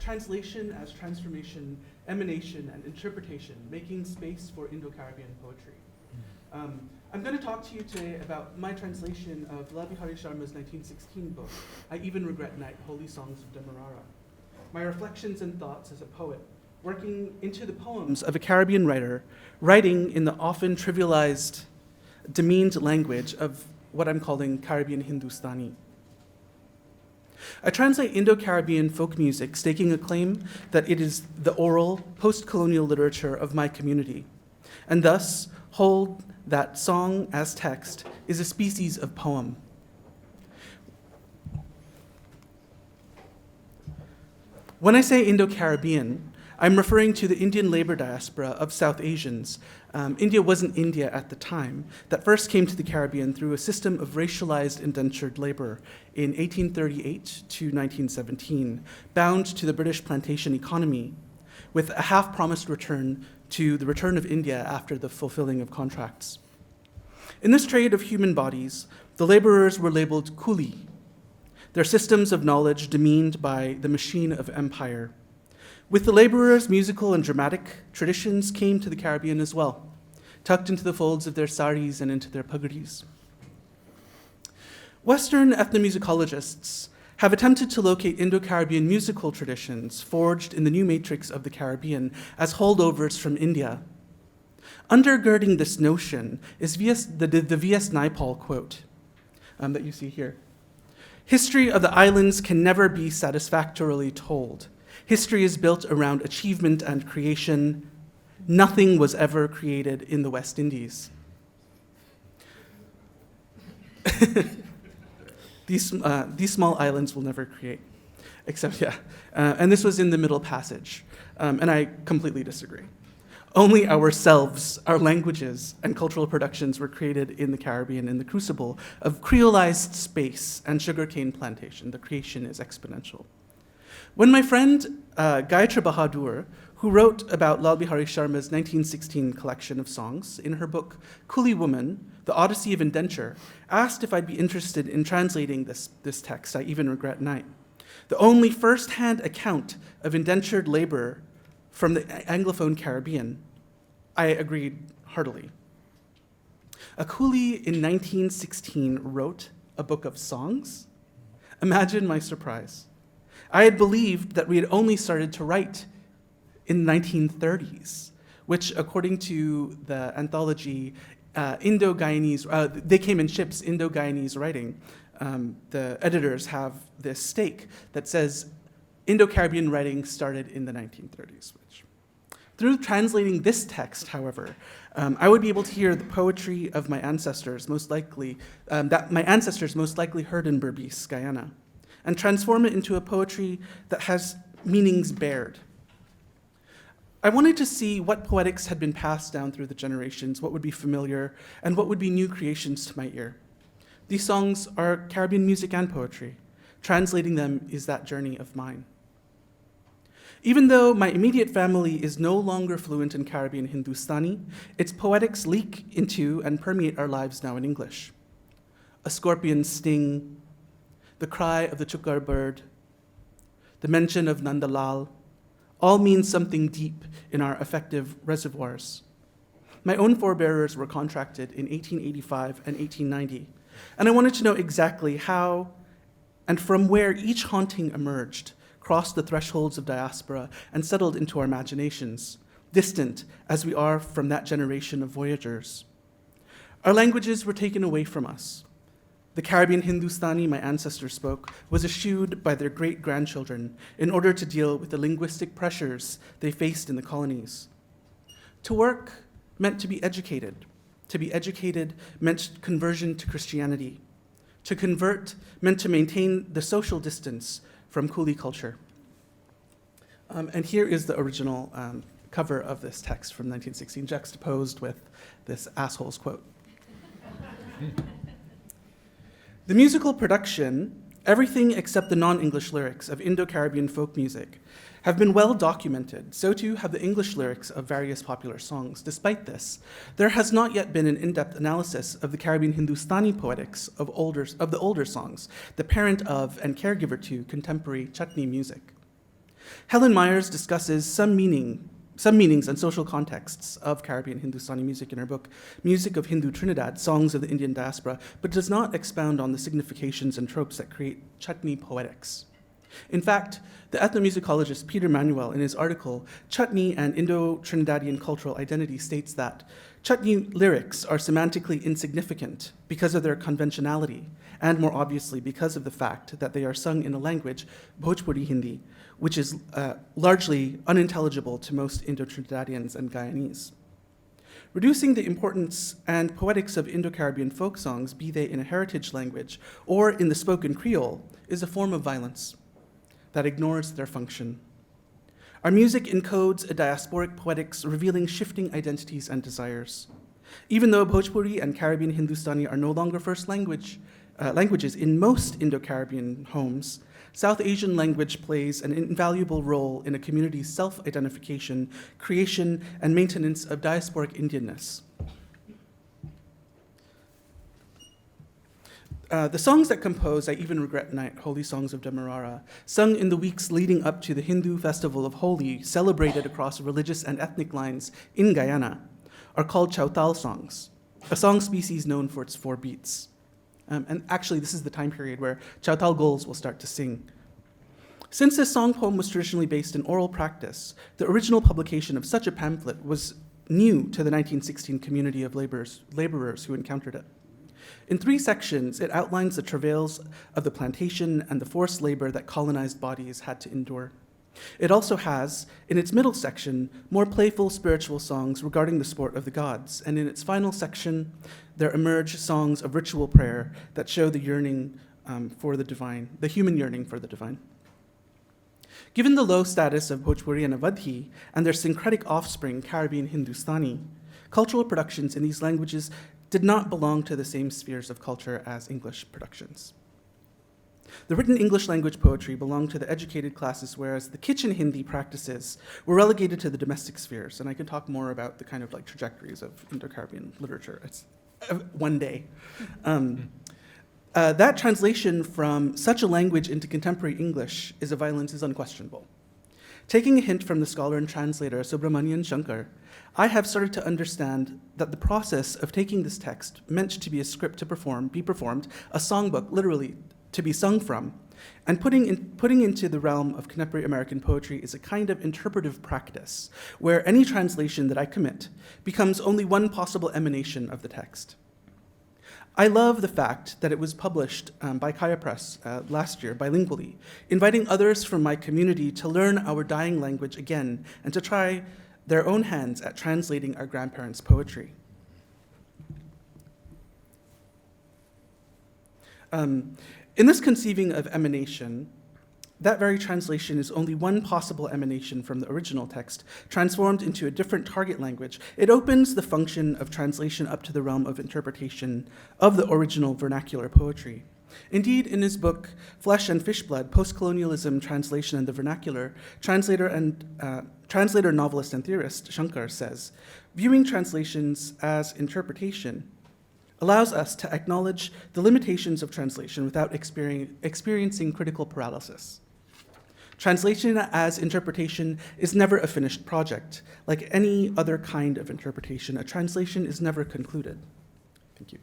Translation as Transformation, Emanation, and Interpretation, Making Space for Indo-Caribbean Poetry. I'm going to talk to you today about my translation of Lal Bihari Sharma's 1916 book, I Even Regret Night, Holy Songs of Demerara. My reflections and thoughts as a poet, working into the poems of a Caribbean writer, writing in the often trivialized, demeaned language of what I'm calling Caribbean Hindustani. I translate Indo-Caribbean folk music, staking a claim that it is the oral, post-colonial literature of my community, and thus hold that song as text is a species of poem. When I say Indo-Caribbean, I'm referring to the Indian labor diaspora of South Asians. India wasn't India at the time, that first came to the Caribbean through a system of racialized indentured labor in 1838 to 1917, bound to the British plantation economy, with a half-promised return to the return of India after the fulfilling of contracts. In this trade of human bodies, the laborers were labeled coolie, their systems of knowledge demeaned by the machine of empire. With the laborers, musical and dramatic traditions came to the Caribbean as well, tucked into the folds of their saris and into their pagaris. Western ethnomusicologists have attempted to locate Indo-Caribbean musical traditions forged in the new matrix of the Caribbean as holdovers from India. Undergirding this notion is the V.S. Naipaul quote that you see here. History of the islands can never be satisfactorily told. History is built around achievement and creation. Nothing was ever created in the West Indies. These small islands will never create, except, and this was in the Middle Passage, and I completely disagree. Only ourselves, our languages, and cultural productions were created in the Caribbean in the crucible of creolized space and sugarcane plantation. The creation is exponential. When my friend Gayatri Bahadur, who wrote about Lal Bihari Sharma's 1916 collection of songs in her book Coolie Woman, The Odyssey of Indenture, asked if I'd be interested in translating this text, I even regret night. The only first-hand account of indentured labor from the Anglophone Caribbean, I agreed heartily. A coolie in 1916 wrote a book of songs? Imagine my surprise. I had believed that we had only started to write in the 1930s, which, according to the anthology Indo-Guyanese, they came in ships, Indo-Guyanese writing, the editors have this stake that says Indo-Caribbean writing started in the 1930s. Through translating this text, however, I would be able to hear the poetry of my ancestors, most likely heard in Berbice, Guyana, and transform it into a poetry that has meanings bared. I wanted to see what poetics had been passed down through the generations, what would be familiar, and what would be new creations to my ear. These songs are Caribbean music and poetry. Translating them is that journey of mine. Even though my immediate family is no longer fluent in Caribbean Hindustani, its poetics leak into and permeate our lives now in English. A scorpion's sting, the cry of the chukar bird, the mention of Nandalal, all mean something deep in our affective reservoirs. My own forebearers were contracted in 1885 and 1890, and I wanted to know exactly how and from where each haunting emerged, crossed the thresholds of diaspora, and settled into our imaginations, distant as we are from that generation of voyagers. Our languages were taken away from us. The Caribbean Hindustani my ancestors spoke was eschewed by their great-grandchildren in order to deal with the linguistic pressures they faced in the colonies. To work meant to be educated. To be educated meant conversion to Christianity. To convert meant to maintain the social distance from coolie culture. And here is the original cover of this text from 1916, juxtaposed with this asshole's quote. The musical production, everything except the non-English lyrics of Indo-Caribbean folk music, have been well documented. So too have the English lyrics of various popular songs. Despite this, there has not yet been an in-depth analysis of the Caribbean Hindustani poetics of the older songs, the parent of and caregiver to contemporary chutney music. Helen Myers discusses some meanings and social contexts of Caribbean Hindustani music in her book, Music of Hindu Trinidad, Songs of the Indian Diaspora, but does not expound on the significations and tropes that create chutney poetics. In fact, the ethnomusicologist Peter Manuel, in his article, Chutney and Indo-Trinidadian Cultural Identity, states that chutney lyrics are semantically insignificant because of their conventionality, and more obviously because of the fact that they are sung in a language, Bhojpuri Hindi, which is largely unintelligible to most Indo-Trinidadians and Guyanese. Reducing the importance and poetics of Indo-Caribbean folk songs, be they in a heritage language or in the spoken Creole, is a form of violence that ignores their function. Our music encodes a diasporic poetics revealing shifting identities and desires. Even though Bhojpuri and Caribbean Hindustani are no longer first languages in most Indo-Caribbean homes, South Asian language plays an invaluable role in a community's self-identification, creation, and maintenance of diasporic Indianness. The songs that compose I Even Regret Night, Holy Songs of Demerara, sung in the weeks leading up to the Hindu festival of Holi, celebrated across religious and ethnic lines in Guyana, are called Chautal songs, a song species known for its 4 beats. And actually, this is the time period where Chautal Gulls will start to sing. Since this song poem was traditionally based in oral practice, the original publication of such a pamphlet was new to the 1916 community of laborers who encountered it. In 3 sections, it outlines the travails of the plantation and the forced labor that colonized bodies had to endure. It also has, in its middle section, more playful spiritual songs regarding the sport of the gods, and in its final section, there emerge songs of ritual prayer that show the yearning for the divine, the human yearning for the divine. Given the low status of Bhojpuri and Awadhi and their syncretic offspring, Caribbean Hindustani, cultural productions in these languages did not belong to the same spheres of culture as English productions. The written English language poetry belonged to the educated classes, whereas the kitchen Hindi practices were relegated to the domestic spheres. And I can talk more about the kind of like trajectories of Indo-Caribbean literature. It's one day. That translation from such a language into contemporary English is unquestionable. Taking a hint from the scholar and translator Subramanian Shankar, I have started to understand that the process of taking this text, meant to be a script to be performed, a songbook, literally to be sung from, and putting into the realm of contemporary American poetry is a kind of interpretive practice, where any translation that I commit becomes only one possible emanation of the text. I love the fact that it was published by Kaya Press last year bilingually, inviting others from my community to learn our dying language again and to try their own hands at translating our grandparents' poetry. In this conceiving of emanation, that very translation is only one possible emanation from the original text, transformed into a different target language. It opens the function of translation up to the realm of interpretation of the original vernacular poetry. Indeed, in his book, Flesh and Fishblood, Postcolonialism, Translation and the Vernacular, translator, novelist, and theorist Shankar says, viewing translations as interpretation allows us to acknowledge the limitations of translation without experiencing critical paralysis. Translation as interpretation is never a finished project. Like any other kind of interpretation, a translation is never concluded. Thank you.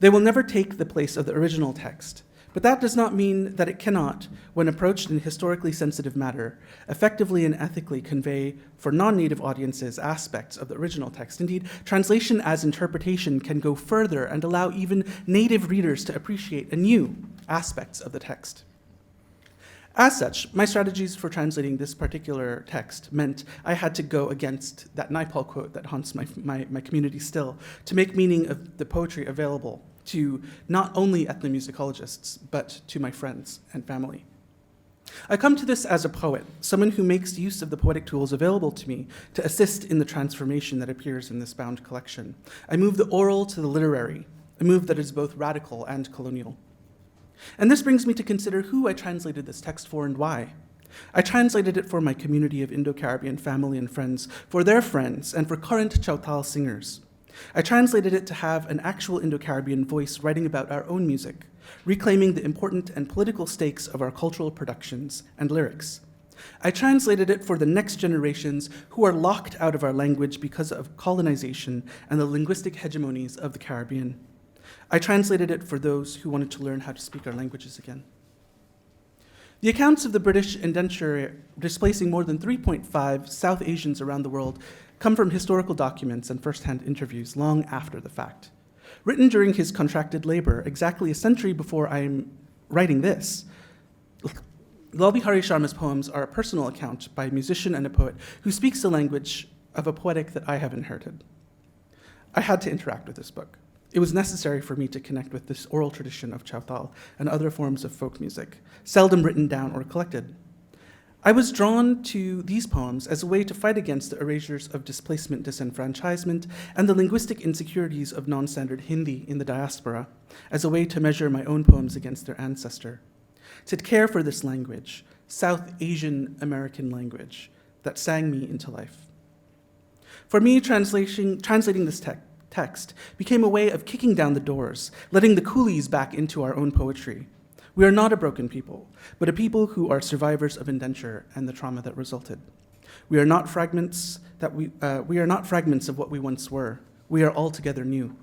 They will never take the place of the original text, but that does not mean that it cannot, when approached in historically sensitive matter, effectively and ethically convey for non-native audiences aspects of the original text. Indeed, translation as interpretation can go further and allow even native readers to appreciate anew aspects of the text. As such, my strategies for translating this particular text meant I had to go against that Naipaul quote that haunts my community still, to make meaning of the poetry available to not only ethnomusicologists, but to my friends and family. I come to this as a poet, someone who makes use of the poetic tools available to me to assist in the transformation that appears in this bound collection. I move the oral to the literary, a move that is both radical and colonial. And this brings me to consider who I translated this text for and why. I translated it for my community of Indo-Caribbean family and friends, for their friends, and for current Chautal singers. I translated it to have an actual Indo-Caribbean voice writing about our own music, reclaiming the important and political stakes of our cultural productions and lyrics. I translated it for the next generations who are locked out of our language because of colonization and the linguistic hegemonies of the Caribbean. I translated it for those who wanted to learn how to speak our languages again. The accounts of the British indenture displacing more than 3.5 South Asians around the world come from historical documents and first-hand interviews long after the fact. Written during his contracted labor, exactly a century before I'm writing this, Lal Bihari Sharma's poems are a personal account by a musician and a poet who speaks the language of a poetic that I have inherited. I had to interact with this book. It was necessary for me to connect with this oral tradition of Chautal and other forms of folk music, seldom written down or collected. I was drawn to these poems as a way to fight against the erasures of displacement, disenfranchisement, and the linguistic insecurities of non-standard Hindi in the diaspora, as a way to measure my own poems against their ancestor, to care for this language, South Asian American language, that sang me into life. For me, translating this text became a way of kicking down the doors, letting the coolies back into our own poetry. We are not a broken people, but a people who are survivors of indenture and the trauma that resulted. We are not fragments of what we once were. We are altogether new.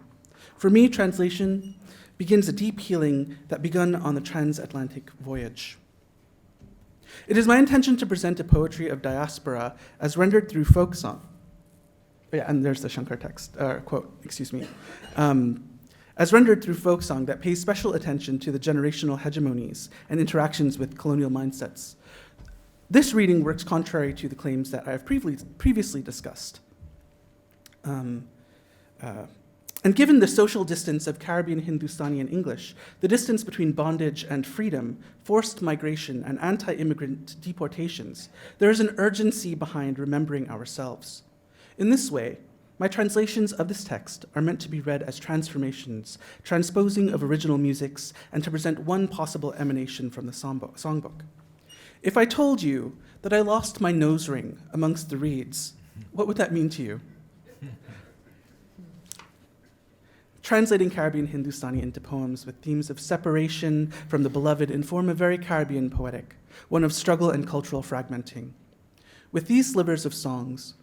For me, translation begins a deep healing that begun on the transatlantic voyage. It is my intention to present a poetry of diaspora as rendered through folk song. Yeah, and there's the Shankar text, quote, excuse me. As rendered through folk song that pays special attention to the generational hegemonies and interactions with colonial mindsets. This reading works contrary to the claims that I have previously discussed. And given the social distance of Caribbean Hindustani and English, the distance between bondage and freedom, forced migration, and anti-immigrant deportations, there is an urgency behind remembering ourselves. In this way, my translations of this text are meant to be read as transformations, transposing of original musics, and to present one possible emanation from the songbook. If I told you that I lost my nose ring amongst the reeds, what would that mean to you? Translating Caribbean Hindustani into poems with themes of separation from the beloved inform a very Caribbean poetic, one of struggle and cultural fragmenting. With these slivers of songs,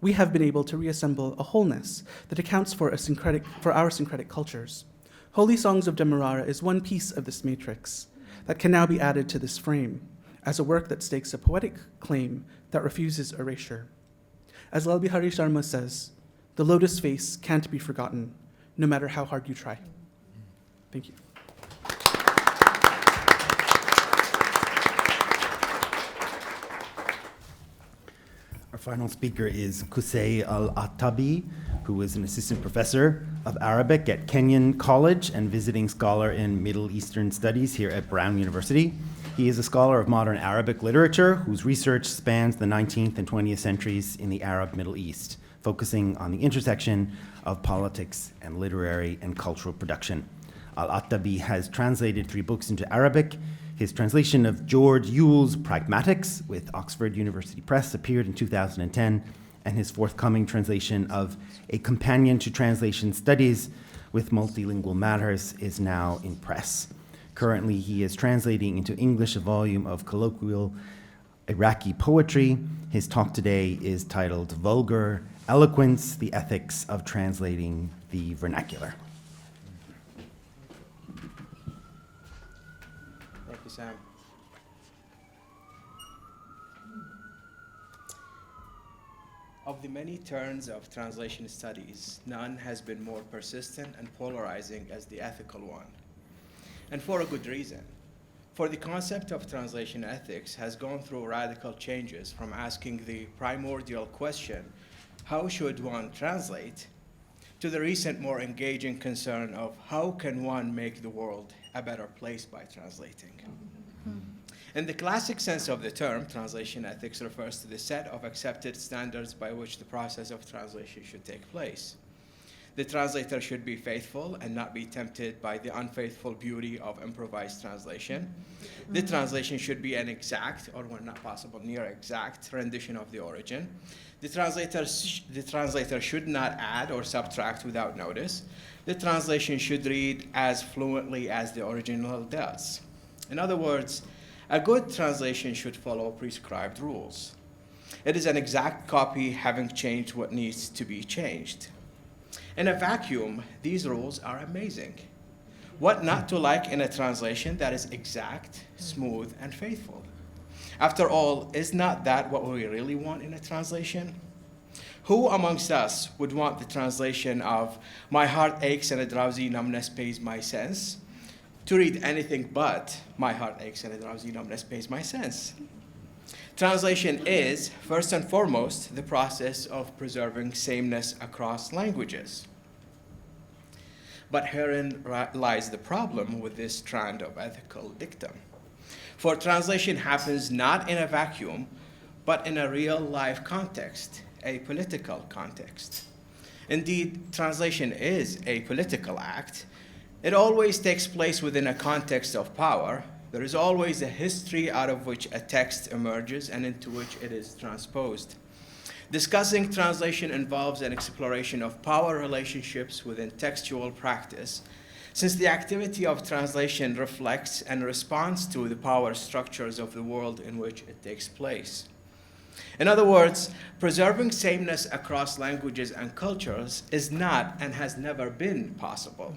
we have been able to reassemble a wholeness that accounts for our syncretic cultures. Holy Songs of Demerara is one piece of this matrix that can now be added to this frame as a work that stakes a poetic claim that refuses erasure. As Lal Bihari Sharma says, the lotus face can't be forgotten, no matter how hard you try. Thank you. Our final speaker is Qussay Al-Attabi, who is an assistant professor of Arabic at Kenyon College and visiting scholar in Middle Eastern Studies here at Brown University. He is a scholar of modern Arabic literature whose research spans the 19th and 20th centuries in the Arab Middle East, focusing on the intersection of politics and literary and cultural production. Al-Attabi has translated 3 books into Arabic. His translation of George Yule's Pragmatics with Oxford University Press appeared in 2010, and his forthcoming translation of A Companion to Translation Studies with Multilingual Matters is now in press. Currently, he is translating into English a volume of colloquial Iraqi poetry. His talk today is titled Vulgar Eloquence, the Ethics of Translating the Vernacular. Thank you, Sam. Of the many turns of translation studies, none has been more persistent and polarizing as the ethical one. And for a good reason. For the concept of translation ethics has gone through radical changes from asking the primordial question, how should one translate, to the recent more engaging concern of how can one make the world a better place by translating. In the classic sense of the term, translation ethics refers to the set of accepted standards by which the process of translation should take place. The translator should be faithful and not be tempted by the unfaithful beauty of improvised translation. The translation should be an exact, or when not possible, near exact rendition of the origin. The translator should not add or subtract without notice. The translation should read as fluently as the original does. In other words, a good translation should follow prescribed rules. It is an exact copy having changed what needs to be changed. In a vacuum, these rules are amazing. What not to like in a translation that is exact, smooth, and faithful? After all, is not that what we really want in a translation? Who amongst us would want the translation of "My heart aches and a drowsy numbness pays my sense" to read anything but "My heart aches and a drowsy numbness pays my sense"? Translation is, first and foremost, the process of preserving sameness across languages. But herein lies the problem with this strand of ethical dictum. For translation happens not in a vacuum, but in a real-life context, a political context. Indeed, translation is a political act. It always takes place within a context of power. There is always a history out of which a text emerges and into which it is transposed. Discussing translation involves an exploration of power relationships within textual practice, since the activity of translation reflects and responds to the power structures of the world in which it takes place. In other words, preserving sameness across languages and cultures is not and has never been possible.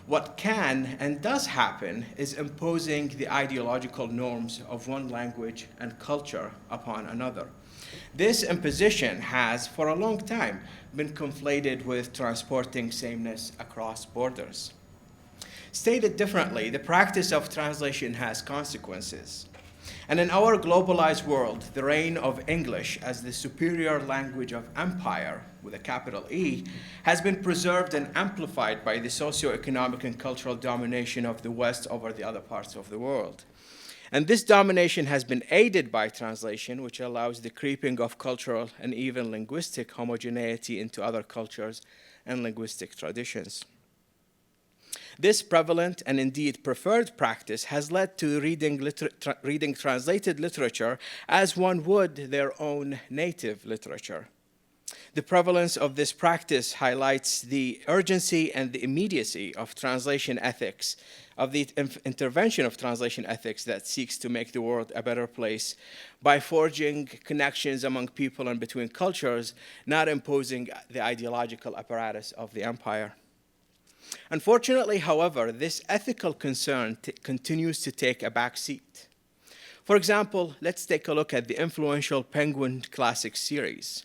What can and does happen is imposing the ideological norms of one language and culture upon another. This imposition has, for a long time, been conflated with transporting sameness across borders. Stated differently, the practice of translation has consequences. And in our globalized world, the reign of English as the superior language of empire, with a capital E, has been preserved and amplified by the socioeconomic and cultural domination of the West over the other parts of the world. And this domination has been aided by translation, which allows the creeping of cultural and even linguistic homogeneity into other cultures and linguistic traditions. This prevalent and indeed preferred practice has led to reading translated literature as one would their own native literature. The prevalence of this practice highlights the urgency and the immediacy of translation ethics, of the intervention of translation ethics that seeks to make the world a better place by forging connections among people and between cultures, not imposing the ideological apparatus of the empire. Unfortunately, however, this ethical concern continues to take a back seat. For example, let's take a look at the influential Penguin classic series.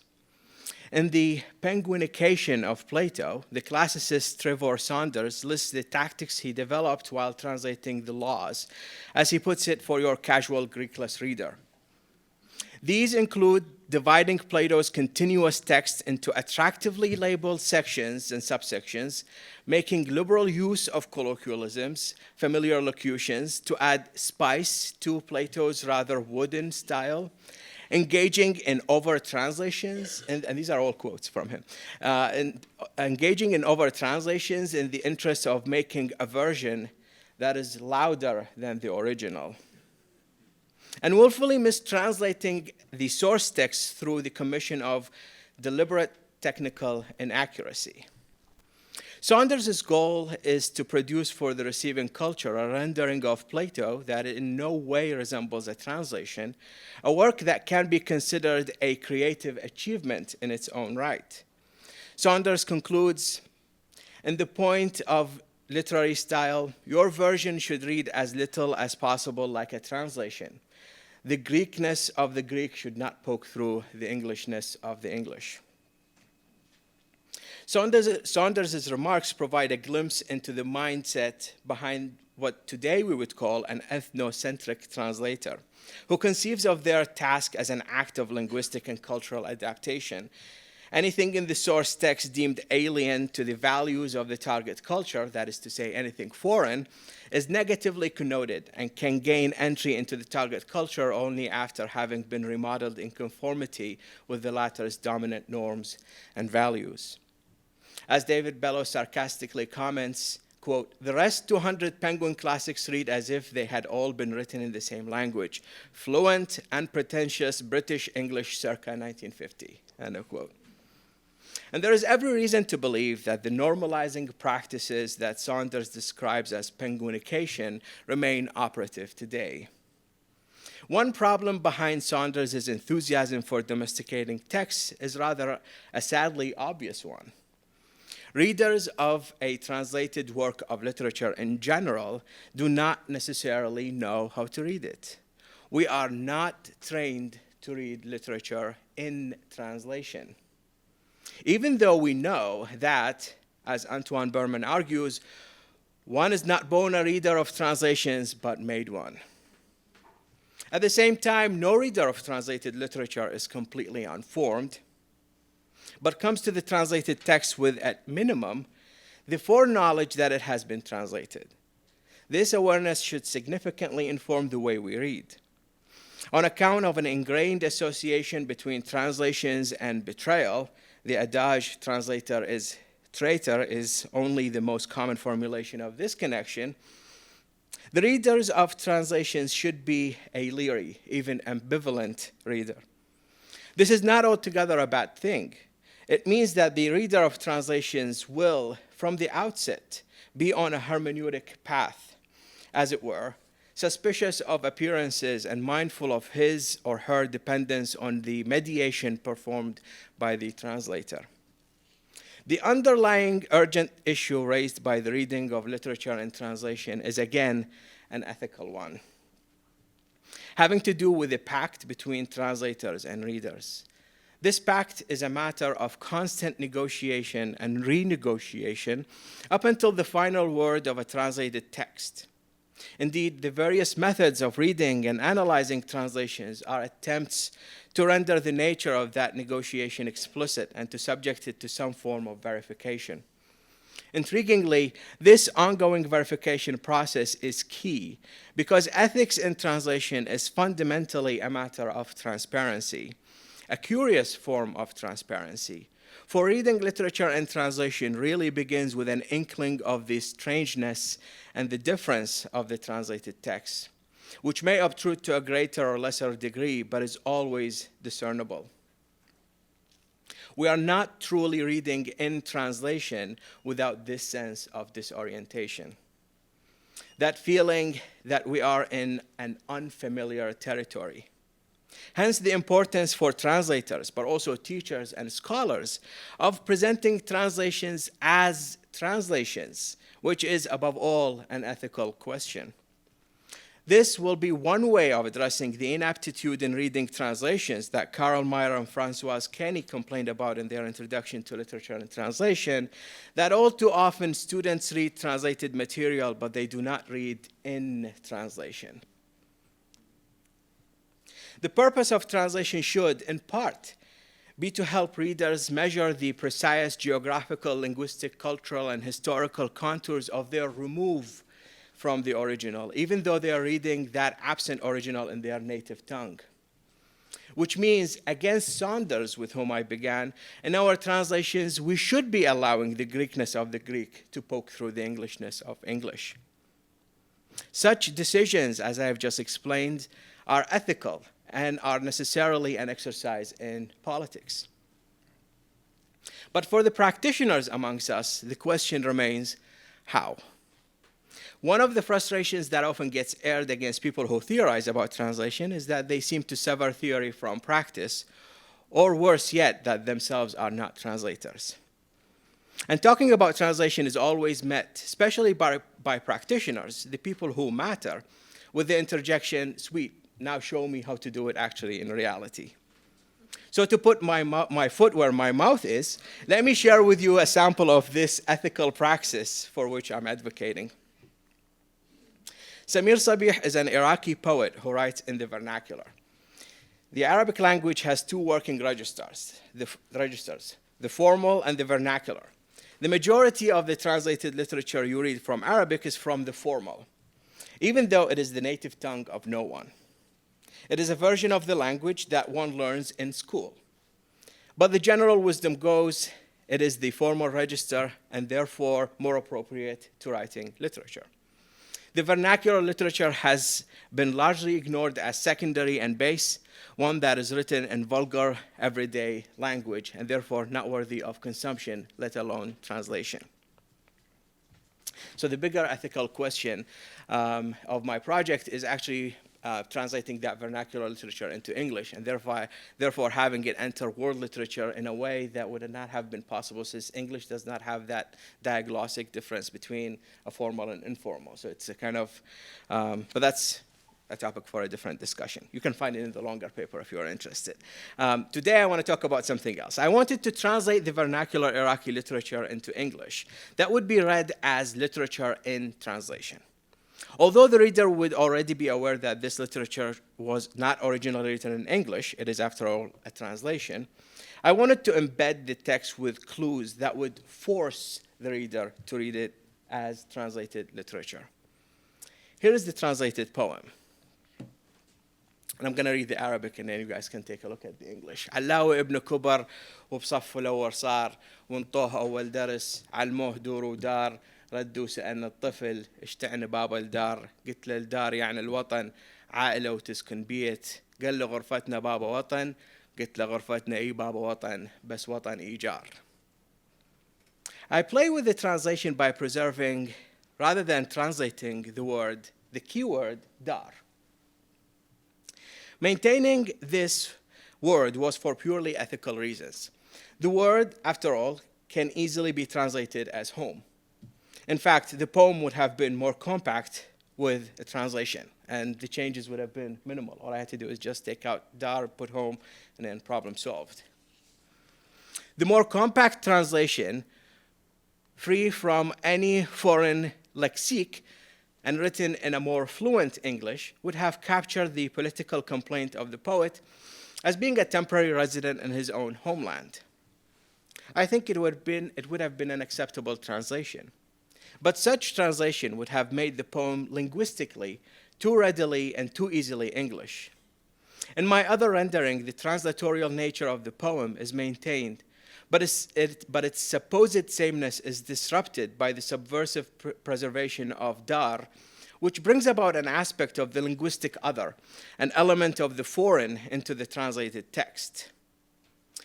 In the Penguinication of Plato, the classicist Trevor Saunders lists the tactics he developed while translating the laws, as he puts it, for your casual Greekless reader. These include dividing Plato's continuous text into attractively labeled sections and subsections, making liberal use of colloquialisms, familiar locutions to add spice to Plato's rather wooden style, engaging in over-translations, and these are all quotes from him, engaging in over-translations in the interest of making a version that is louder than the original, and willfully mistranslating the source text through the commission of deliberate technical inaccuracy. Saunders' goal is to produce for the receiving culture a rendering of Plato that in no way resembles a translation, a work that can be considered a creative achievement in its own right. Saunders concludes, in the point of literary style, your version should read as little as possible like a translation. The Greekness of the Greek should not poke through the Englishness of the English. Saunders' remarks provide a glimpse into the mindset behind what today we would call an ethnocentric translator, who conceives of their task as an act of linguistic and cultural adaptation. Anything in the source text deemed alien to the values of the target culture, that is to say, anything foreign, is negatively connoted and can gain entry into the target culture only after having been remodeled in conformity with the latter's dominant norms and values. As David Bellows sarcastically comments, quote, the rest 200 Penguin classics read as if they had all been written in the same language, fluent, unpretentious British English circa 1950, end of quote. And there is every reason to believe that the normalizing practices that Saunders describes as penguinication remain operative today. One problem behind Saunders' enthusiasm for domesticating texts is rather a sadly obvious one. Readers of a translated work of literature in general do not necessarily know how to read it. We are not trained to read literature in translation. Even though we know that, as Antoine Berman argues, one is not born a reader of translations, but made one. At the same time, no reader of translated literature is completely unformed, but comes to the translated text with, at minimum, the foreknowledge that it has been translated. This awareness should significantly inform the way we read. On account of an ingrained association between translations and betrayal, the adage translator is traitor is only the most common formulation of this connection. The readers of translations should be a leery, even ambivalent reader. This is not altogether a bad thing. It means that the reader of translations will, from the outset, be on a hermeneutic path, as it were, suspicious of appearances and mindful of his or her dependence on the mediation performed by the translator. The underlying urgent issue raised by the reading of literature and translation is again an ethical one, having to do with the pact between translators and readers. This pact is a matter of constant negotiation and renegotiation up until the final word of a translated text. Indeed, the various methods of reading and analyzing translations are attempts to render the nature of that negotiation explicit and to subject it to some form of verification. Intriguingly, this ongoing verification process is key because ethics in translation is fundamentally a matter of transparency, a curious form of transparency. For reading literature and translation really begins with an inkling of the strangeness and the difference of the translated text, which may obtrude to a greater or lesser degree, but is always discernible. We are not truly reading in translation without this sense of disorientation. That feeling that we are in an unfamiliar territory. Hence the importance for translators, but also teachers and scholars, of presenting translations as translations, which is above all an ethical question. This will be one way of addressing the inaptitude in reading translations that Karl Mayr and Françoise Keene complained about in their introduction to literature and translation, that all too often students read translated material, but they do not read in translation. The purpose of translation should, in part, be to help readers measure the precise geographical, linguistic, cultural, and historical contours of their remove from the original, even though they are reading that absent original in their native tongue. Which means, against Saunders, with whom I began, in our translations, we should be allowing the Greekness of the Greek to poke through the Englishness of English. Such decisions, as I have just explained, are ethical and are necessarily an exercise in politics. But for the practitioners amongst us, the question remains, how? One of the frustrations that often gets aired against people who theorize about translation is that they seem to sever theory from practice, or worse yet, that themselves are not translators. And talking about translation is always met, especially by practitioners, the people who matter, with the interjection, sweet, now show me how to do it actually in reality. So to put my foot where my mouth is, let me share with you a sample of this ethical praxis for which I'm advocating. Samir Sabih is an Iraqi poet who writes in the vernacular. The Arabic language has two working registers, the formal and the vernacular. The majority of the translated literature you read from Arabic is from the formal, even though it is the native tongue of no one. It is a version of the language that one learns in school. But the general wisdom goes, it is the formal register and therefore more appropriate to writing literature. The vernacular literature has been largely ignored as secondary and base, one that is written in vulgar, everyday language, and therefore not worthy of consumption, let alone translation. So the bigger ethical question of my project is actually translating that vernacular literature into English, and therefore having it enter world literature in a way that would not have been possible, since English does not have that diaglossic difference between a formal and informal. So it's a kind of, but that's a topic for a different discussion. You can find it in the longer paper if you are interested. Today I want to talk about something else. I wanted to translate the vernacular Iraqi literature into English that would be read as literature in translation. Although the reader would already be aware that this literature was not originally written in English, it is after all a translation, I wanted to embed the text with clues that would force the reader to read it as translated literature. Here is the translated poem. And I'm going to read the Arabic, and then you guys can take a look at the English. علاوي ابن كبر وبصفه الأول صار وانطوه أول درس علموه دور ودار ردوا سألنا الطفل اشتعن بابا الدار قلت له الدار يعني الوطن عائلة وتسكن بيت قال له غرفتنا بابا وطن قلت له غرفتنا أي بابا وطن بس وطن إيجار. I play with the translation by preserving, rather than translating the keyword dar. Maintaining this word was for purely ethical reasons. The word, after all, can easily be translated as home. In fact, the poem would have been more compact with a translation, and the changes would have been minimal. All I had to do is just take out dar, put home, and then problem solved. The more compact translation, free from any foreign lexique, and written in a more fluent English, would have captured the political complaint of the poet as being a temporary resident in his own homeland. I think it would have been an acceptable translation. But such translation would have made the poem linguistically too readily and too easily English. In my other rendering, the translatorial nature of the poem is maintained, but its supposed sameness is disrupted by the subversive preservation of dar, which brings about an aspect of the linguistic other, an element of the foreign into the translated text.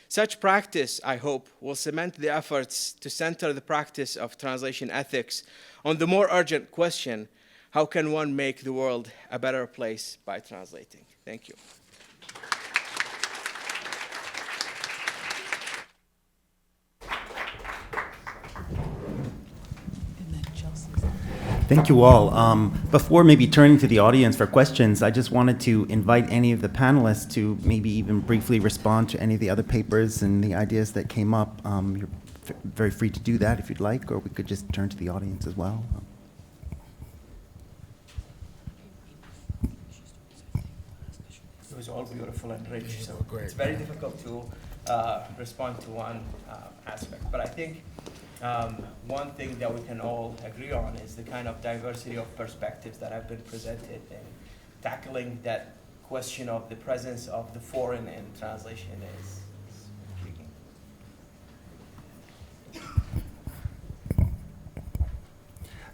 Such practice, I hope, will cement the efforts to center the practice of translation ethics on the more urgent question, how can one make the world a better place by translating? Thank you. Thank you all. Before maybe turning to the audience for questions, I just wanted to invite any of the panelists to maybe even briefly respond to any of the other papers and the ideas that came up. You're very free to do that if you'd like, or we could just turn to the audience as well. It was all beautiful and rich, so Great. it's very difficult to respond to one aspect. But I think one thing that we can all agree on is the kind of diversity of perspectives that have been presented, and tackling that question of the presence of the foreign in translation is intriguing.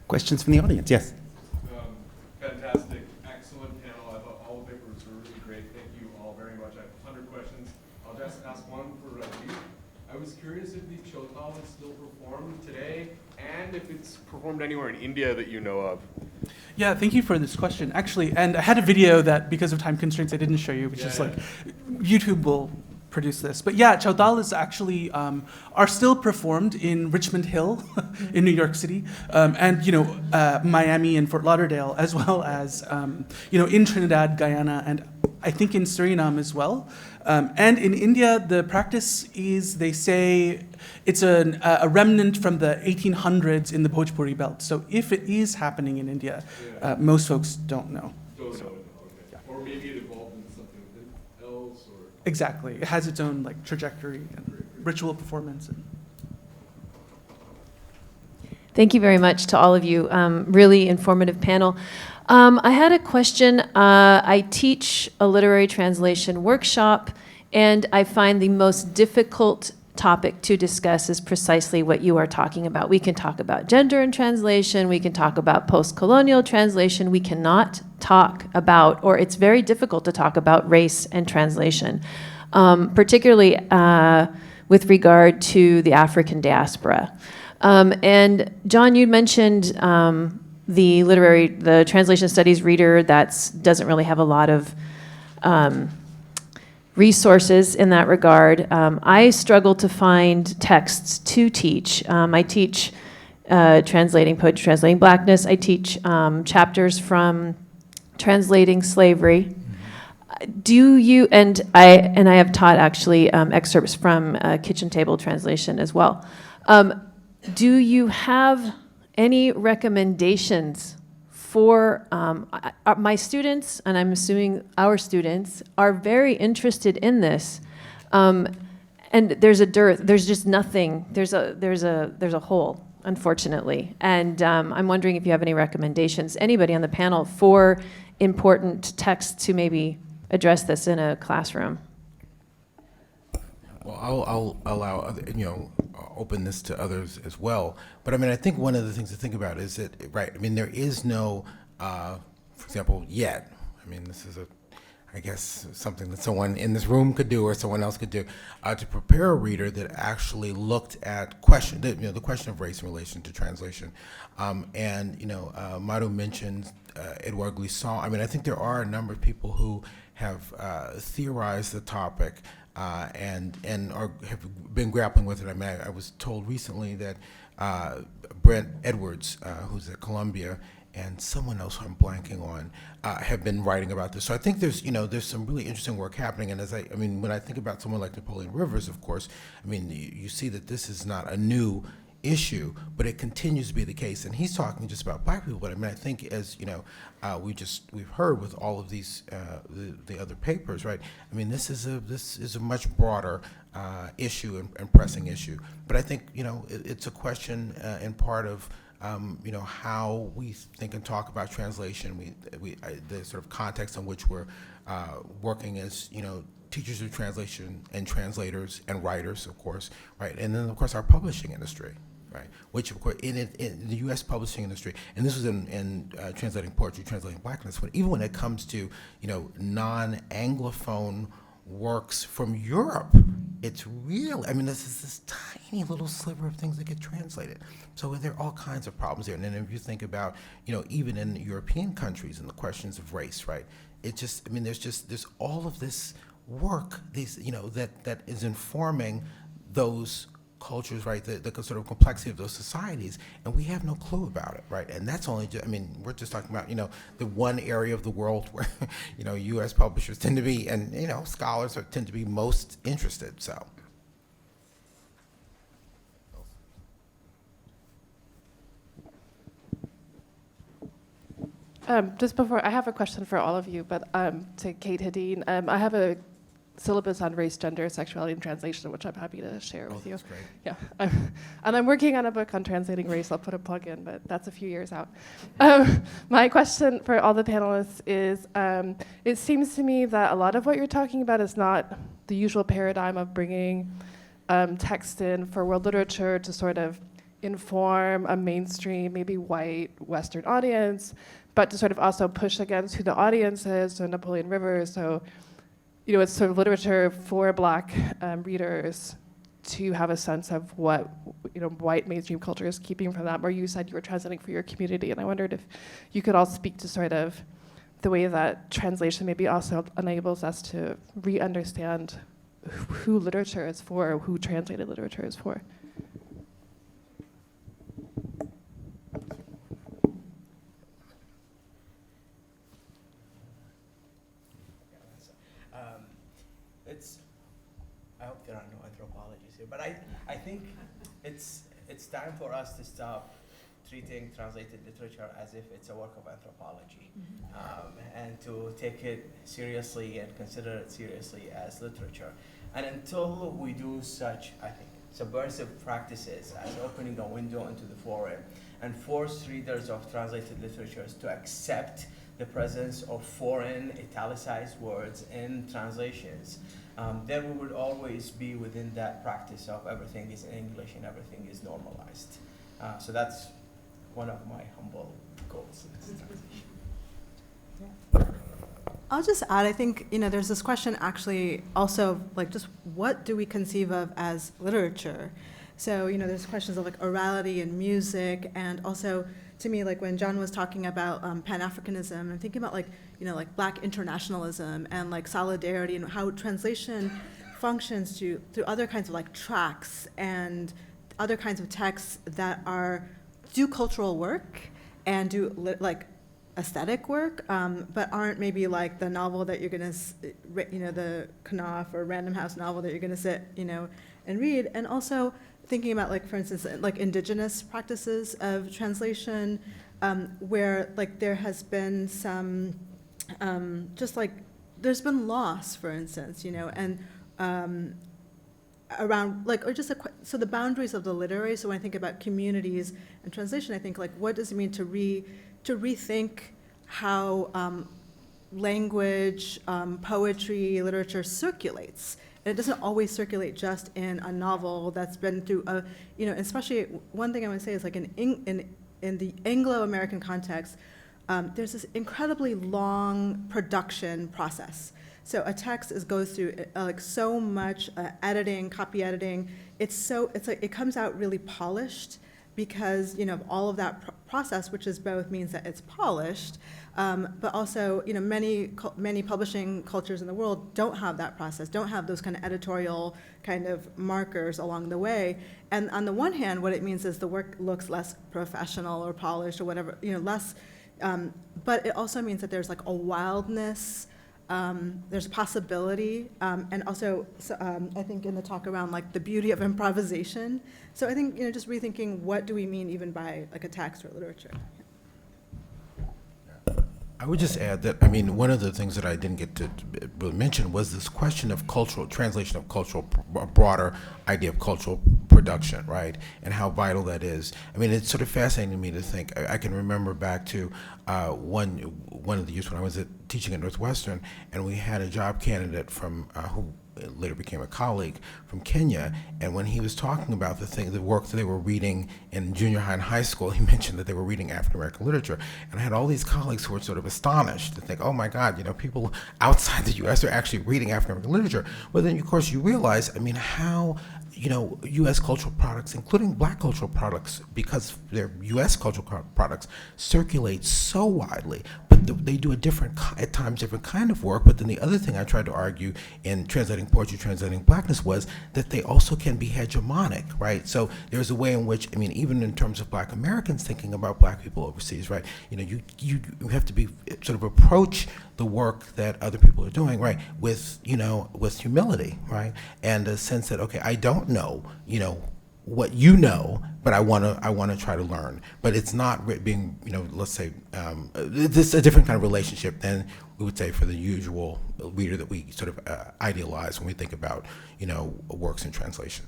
Questions from the audience? Yes. Fantastic, excellent panel. I thought all the papers were really great. Thank you all very much. I have 100 questions. I'll just ask one for Rajiv. I was curious if the Chautal is still performed today, and if it's performed anywhere in India that you know of. Yeah, thank you for this question. Actually, and I had a video that, because of time constraints, I didn't show you, which is like, YouTube will produce this. But yeah, Chautal is actually, are still performed in Richmond Hill in New York City, and, Miami and Fort Lauderdale, as well as, in Trinidad, Guyana, and I think in Suriname as well. And in India, the practice is, they say, it's a remnant from the 1800s in the Bhojpuri belt. So if it is happening in India, most folks don't know. Don't know. Okay. Or maybe it evolved into something else, or... Exactly. It has its own trajectory and ritual performance. Thank you very much to all of you. Really informative panel. I had a question. I teach a literary translation workshop, and I find the most difficult topic to discuss is precisely what you are talking about. We can talk about gender in translation, we can talk about post-colonial translation, we cannot talk about, or it's very difficult to talk about race and translation, particularly with regard to the African diaspora. And John, you mentioned the translation studies reader doesn't really have a lot of resources in that regard. I struggle to find texts to teach. I teach poetry translating blackness. I teach chapters from translating slavery. Do you, and I have taught actually excerpts from kitchen table translation as well. Do you have any recommendations for my students, and I'm assuming our students, are very interested in this, and there's a dearth. There's just nothing. There's a hole, unfortunately. And I'm wondering if you have any recommendations, anybody on the panel, for important texts to maybe address this in a classroom. Well, I'll allow open this to others as well. But I mean, I think one of the things to think about is that, right, I mean, there is no, for example, yet. I mean, this is I guess something that someone in this room could do or someone else could do, to prepare a reader that actually looked at the question of race in relation to translation. Madhu mentioned Edouard Glissant. I mean, I think there are a number of people who have theorized the topic and have been grappling with it. I mean, I was told recently that Brent Edwards, who's at Columbia, and someone else who I'm blanking on, have been writing about this. So I think there's some really interesting work happening. And when I think about someone like Napoleon Rivers, of course, I mean, you see that this is not a new issue, but it continues to be the case. And he's talking just about black people, but I mean, I think as we've heard with all of these the other papers, right? I mean, this is a much broader issue and pressing issue. But I think it's a question in part of how we think and talk about translation. The sort of context in which we're working as teachers of translation and translators and writers, of course, right? And then of course our publishing industry, right? Which of course in the U.S. publishing industry, and this was in translating poetry, translating blackness, but even when it comes to non-Anglophone works from Europe, it's real. I mean, this is this tiny little sliver of things that get translated. So there are all kinds of problems there. And then if you think about, even in European countries and the questions of race, right? There's all of this work, that is informing those cultures, right? The sort of complexity of those societies, and we have no clue about it, right? And that's only, we're just talking about, the one area of the world where, U.S. publishers tend to be, and, scholars tend to be most interested, so. Just before, I have a question for all of you, but to Kate Hedin, I have a syllabus on race, gender, sexuality, and translation, which I'm happy to share with you. That's great. Yeah, and I'm working on a book on translating race. I'll put a plug in, but that's a few years out. My question for all the panelists is, it seems to me that a lot of what you're talking about is not the usual paradigm of bringing text in for world literature to sort of inform a mainstream, maybe white Western audience, but to sort of also push against who the audience is, so Napoleon Rivers, so it's sort of literature for Black readers to have a sense of what white mainstream culture is keeping from that. Where you said you were translating for your community, and I wondered if you could all speak to sort of the way that translation maybe also enables us to re-understand who literature is for, who translated literature is for. I hope there are no anthropologists here, but I think it's time for us to stop treating translated literature as if it's a work of anthropology, and to take it seriously and consider it seriously as literature. And until we do such, I think, subversive practices as opening a window into the foreign and force readers of translated literatures to accept the presence of foreign italicized words in translations, then we would always be within that practice of everything is in English and everything is normalized. So that's one of my humble goals in this transition. I'll just add, I think, there's this question actually also, like, just what do we conceive of as literature? So, there's questions of like orality and music, and also, to me, like when John was talking about Pan-Africanism, I'm thinking about like Black internationalism and like solidarity and how translation functions through other kinds of like tracks and other kinds of texts that do cultural work and do like aesthetic work, but aren't maybe like the novel that you're gonna, the Knopf or Random House novel that you're gonna sit, and read, and also thinking about, like, for instance, like indigenous practices of translation, where like there has been some, just like there's been loss, for instance, and around like, or just so the boundaries of the literary. So when I think about communities and translation, I think like, what does it mean to rethink how language, poetry, literature circulates? And it doesn't always circulate just in a novel that's been through a, especially one thing I want to say is like in the Anglo-American context, there's this incredibly long production process. So a text goes through like so much editing, copy editing. It comes out really polished because, of all of that process, which is both means that it's polished, but also, many publishing cultures in the world don't have that process, don't have those kind of editorial kind of markers along the way. And on the one hand, what it means is the work looks less professional or polished or whatever, less, but it also means that there's like a wildness, there's possibility, and also, I think in the talk around like the beauty of improvisation. So I think, just rethinking what do we mean even by like a text or literature. I would just add that, one of the things that I didn't get to really mention was this question of cultural, translation of cultural, a broader idea of cultural production, right? And how vital that is. It's sort of fascinating to me to think, I can remember back to one of the years when I was teaching at Northwestern, and we had a job candidate from, who later became a colleague from Kenya, and when he was talking about the work that they were reading in junior high and high school, he mentioned that they were reading African American literature, and I had all these colleagues who were sort of astonished to think, oh my God, people outside the U.S. are actually reading African American literature. But then, of course, you realize, how U.S. cultural products, including Black cultural products, because they're U.S. cultural products, circulate so widely, but they do at times different kind of work. But then the other thing I tried to argue in translating poetry, translating Blackness, was that they also can be hegemonic, right? So there's a way in which, even in terms of Black Americans thinking about Black people overseas, right? You have to be sort of approach the work that other people are doing, right, with humility, right, and a sense that, okay, I don't know, what but I want to try to learn. But it's not being, let's say, this is a different kind of relationship than we would say for the usual reader that we sort of idealize when we think about, works in translation.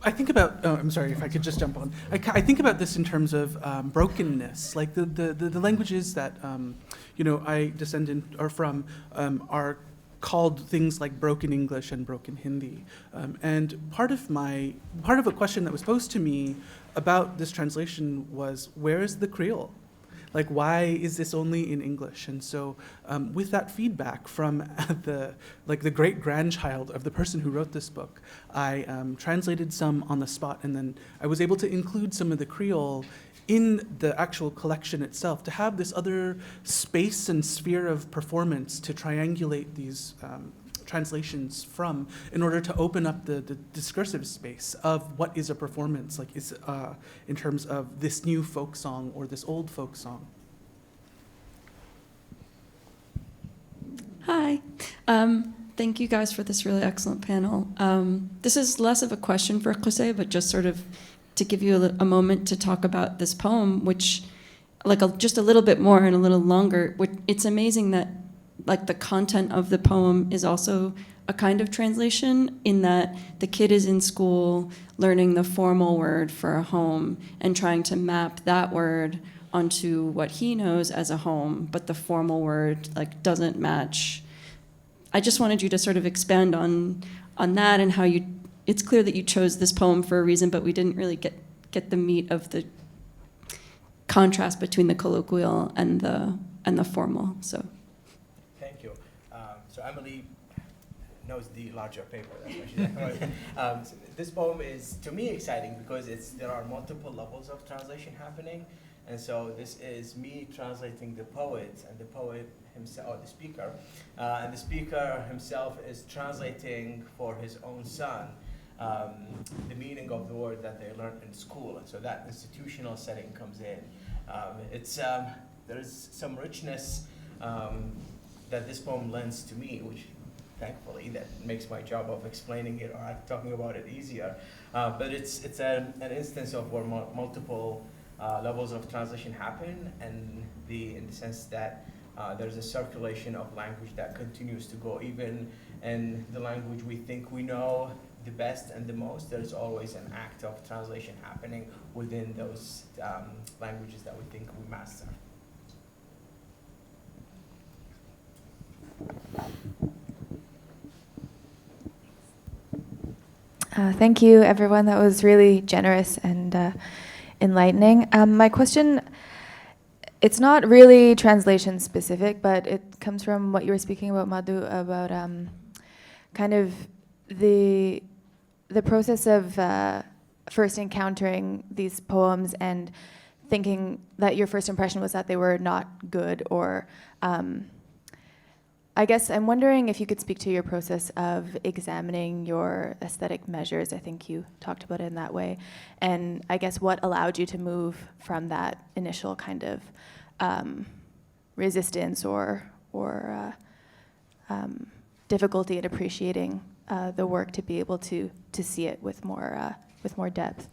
I think about, I'm sorry if I could just jump on. I think about this in terms of brokenness, like the languages that, I descend in or from are called things like broken English and broken Hindi. And part of a question that was posed to me about this translation was, where is the Creole? Like, why is this only in English? And so with that feedback from the great grandchild of the person who wrote this book, I translated some on the spot, and then I was able to include some of the Creole in the actual collection itself, to have this other space and sphere of performance to triangulate these translations from, in order to open up the discursive space of what is a performance, like is in terms of this new folk song or this old folk song. Hi. Thank you guys for this really excellent panel. This is less of a question for Qussay, but just sort of to give you a moment to talk about this poem, which, just a little bit more and a little longer. It's amazing that, the content of the poem is also a kind of translation, in that the kid is in school learning the formal word for a home and trying to map that word onto what he knows as a home, but the formal word doesn't match. I just wanted you to sort of expand on that, and how it's clear that you chose this poem for a reason, but we didn't really get the meat of the contrast between the colloquial and the formal. So thank you. So Emily knows the larger paper. That's why she's this poem is, to me, exciting because there are multiple levels of translation happening. And so this is me translating the poet, and the poet himself, or the speaker, and the speaker himself is translating for his own son the meaning of the word that they learned in school. And so that institutional setting comes in. There's some richness that this poem lends to me, which thankfully that makes my job of explaining it or talking about it easier. But it's an instance of where multiple levels of translation happen, and in the sense that there's a circulation of language that continues to go, even in the language we think we know the best and the most. There's always an act of translation happening within those languages that we think we master. Thank you, everyone. That was really generous and enlightening. My question it's not really translation specific, but it comes from what you were speaking about, Madhu, about kind of the process of first encountering these poems and thinking that your first impression was that they were not good, or I guess I'm wondering if you could speak to your process of examining your aesthetic measures. I think you talked about it in that way. And I guess what allowed you to move from that initial kind of resistance or difficulty in appreciating the work to be able to see it with more depth.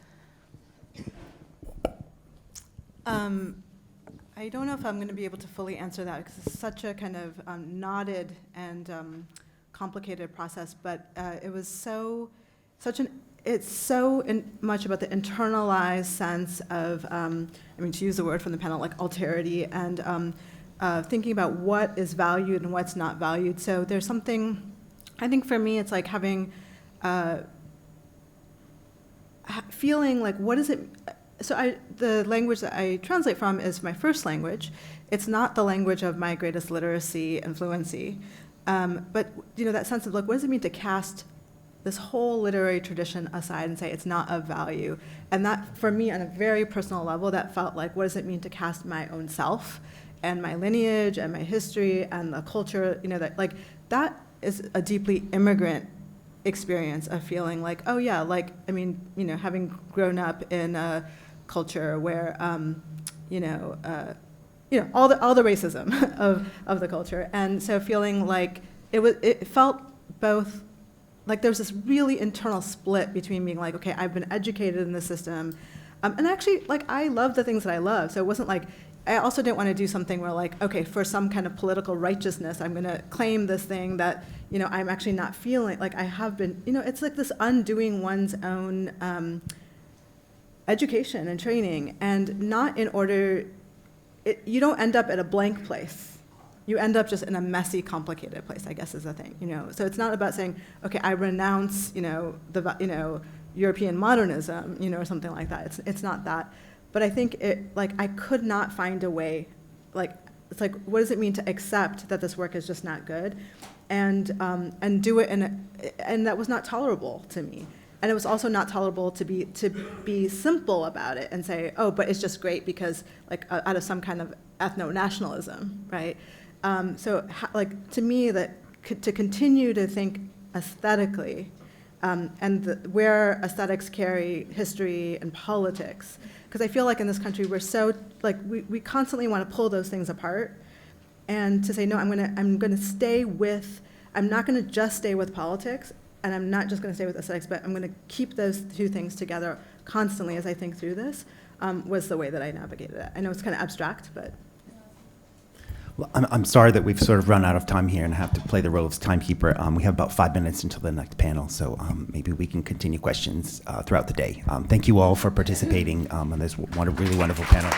I don't know if I'm going to be able to fully answer that because it's such a kind of knotted and complicated process. But it was it's so much about the internalized sense of, to use the word from the panel, like alterity, and thinking about what is valued and what's not valued. So there's something, I think for me, it's like having, feeling like, what is it? So the language that I translate from is my first language. It's not the language of my greatest literacy and fluency. But that sense of, like, what does it mean to cast this whole literary tradition aside and say it's not of value? And that, for me, on a very personal level, that felt like, what does it mean to cast my own self and my lineage and my history and the culture? That is a deeply immigrant experience of feeling like, oh yeah, having grown up in a culture where, all the racism of the culture, and so feeling like it felt both like there was this really internal split between being like, okay, I've been educated in the system, and actually, like, I love the things that I love, so it wasn't like, I also didn't want to do something where, like, okay, for some kind of political righteousness, I'm going to claim this thing that, I'm actually not feeling, like I have been, it's like this undoing one's own education and training, and not in order, you don't end up at a blank place. You end up just in a messy, complicated place, I guess is the thing, So it's not about saying, okay, I renounce, European modernism, or something like that. It's not that. But I think I could not find a way, it's like, what does it mean to accept that this work is just not good, and do it and that was not tolerable to me, and it was also not tolerable to be simple about it and say, oh, but it's just great because out of some kind of ethno-nationalism, right? To me, to continue to think aesthetically, where aesthetics carry history and politics. Because I feel like in this country we're so, we constantly want to pull those things apart, and to say, no, I'm gonna stay with, I'm not gonna just stay with politics, and I'm not just gonna stay with aesthetics, but I'm gonna keep those two things together constantly as I think through this, was the way that I navigated it. I know it's kind of abstract, but. Well, I'm sorry that we've sort of run out of time here and have to play the role of timekeeper. We have about 5 minutes until the next panel, so maybe we can continue questions throughout the day. Thank you all for participating on this really wonderful panel.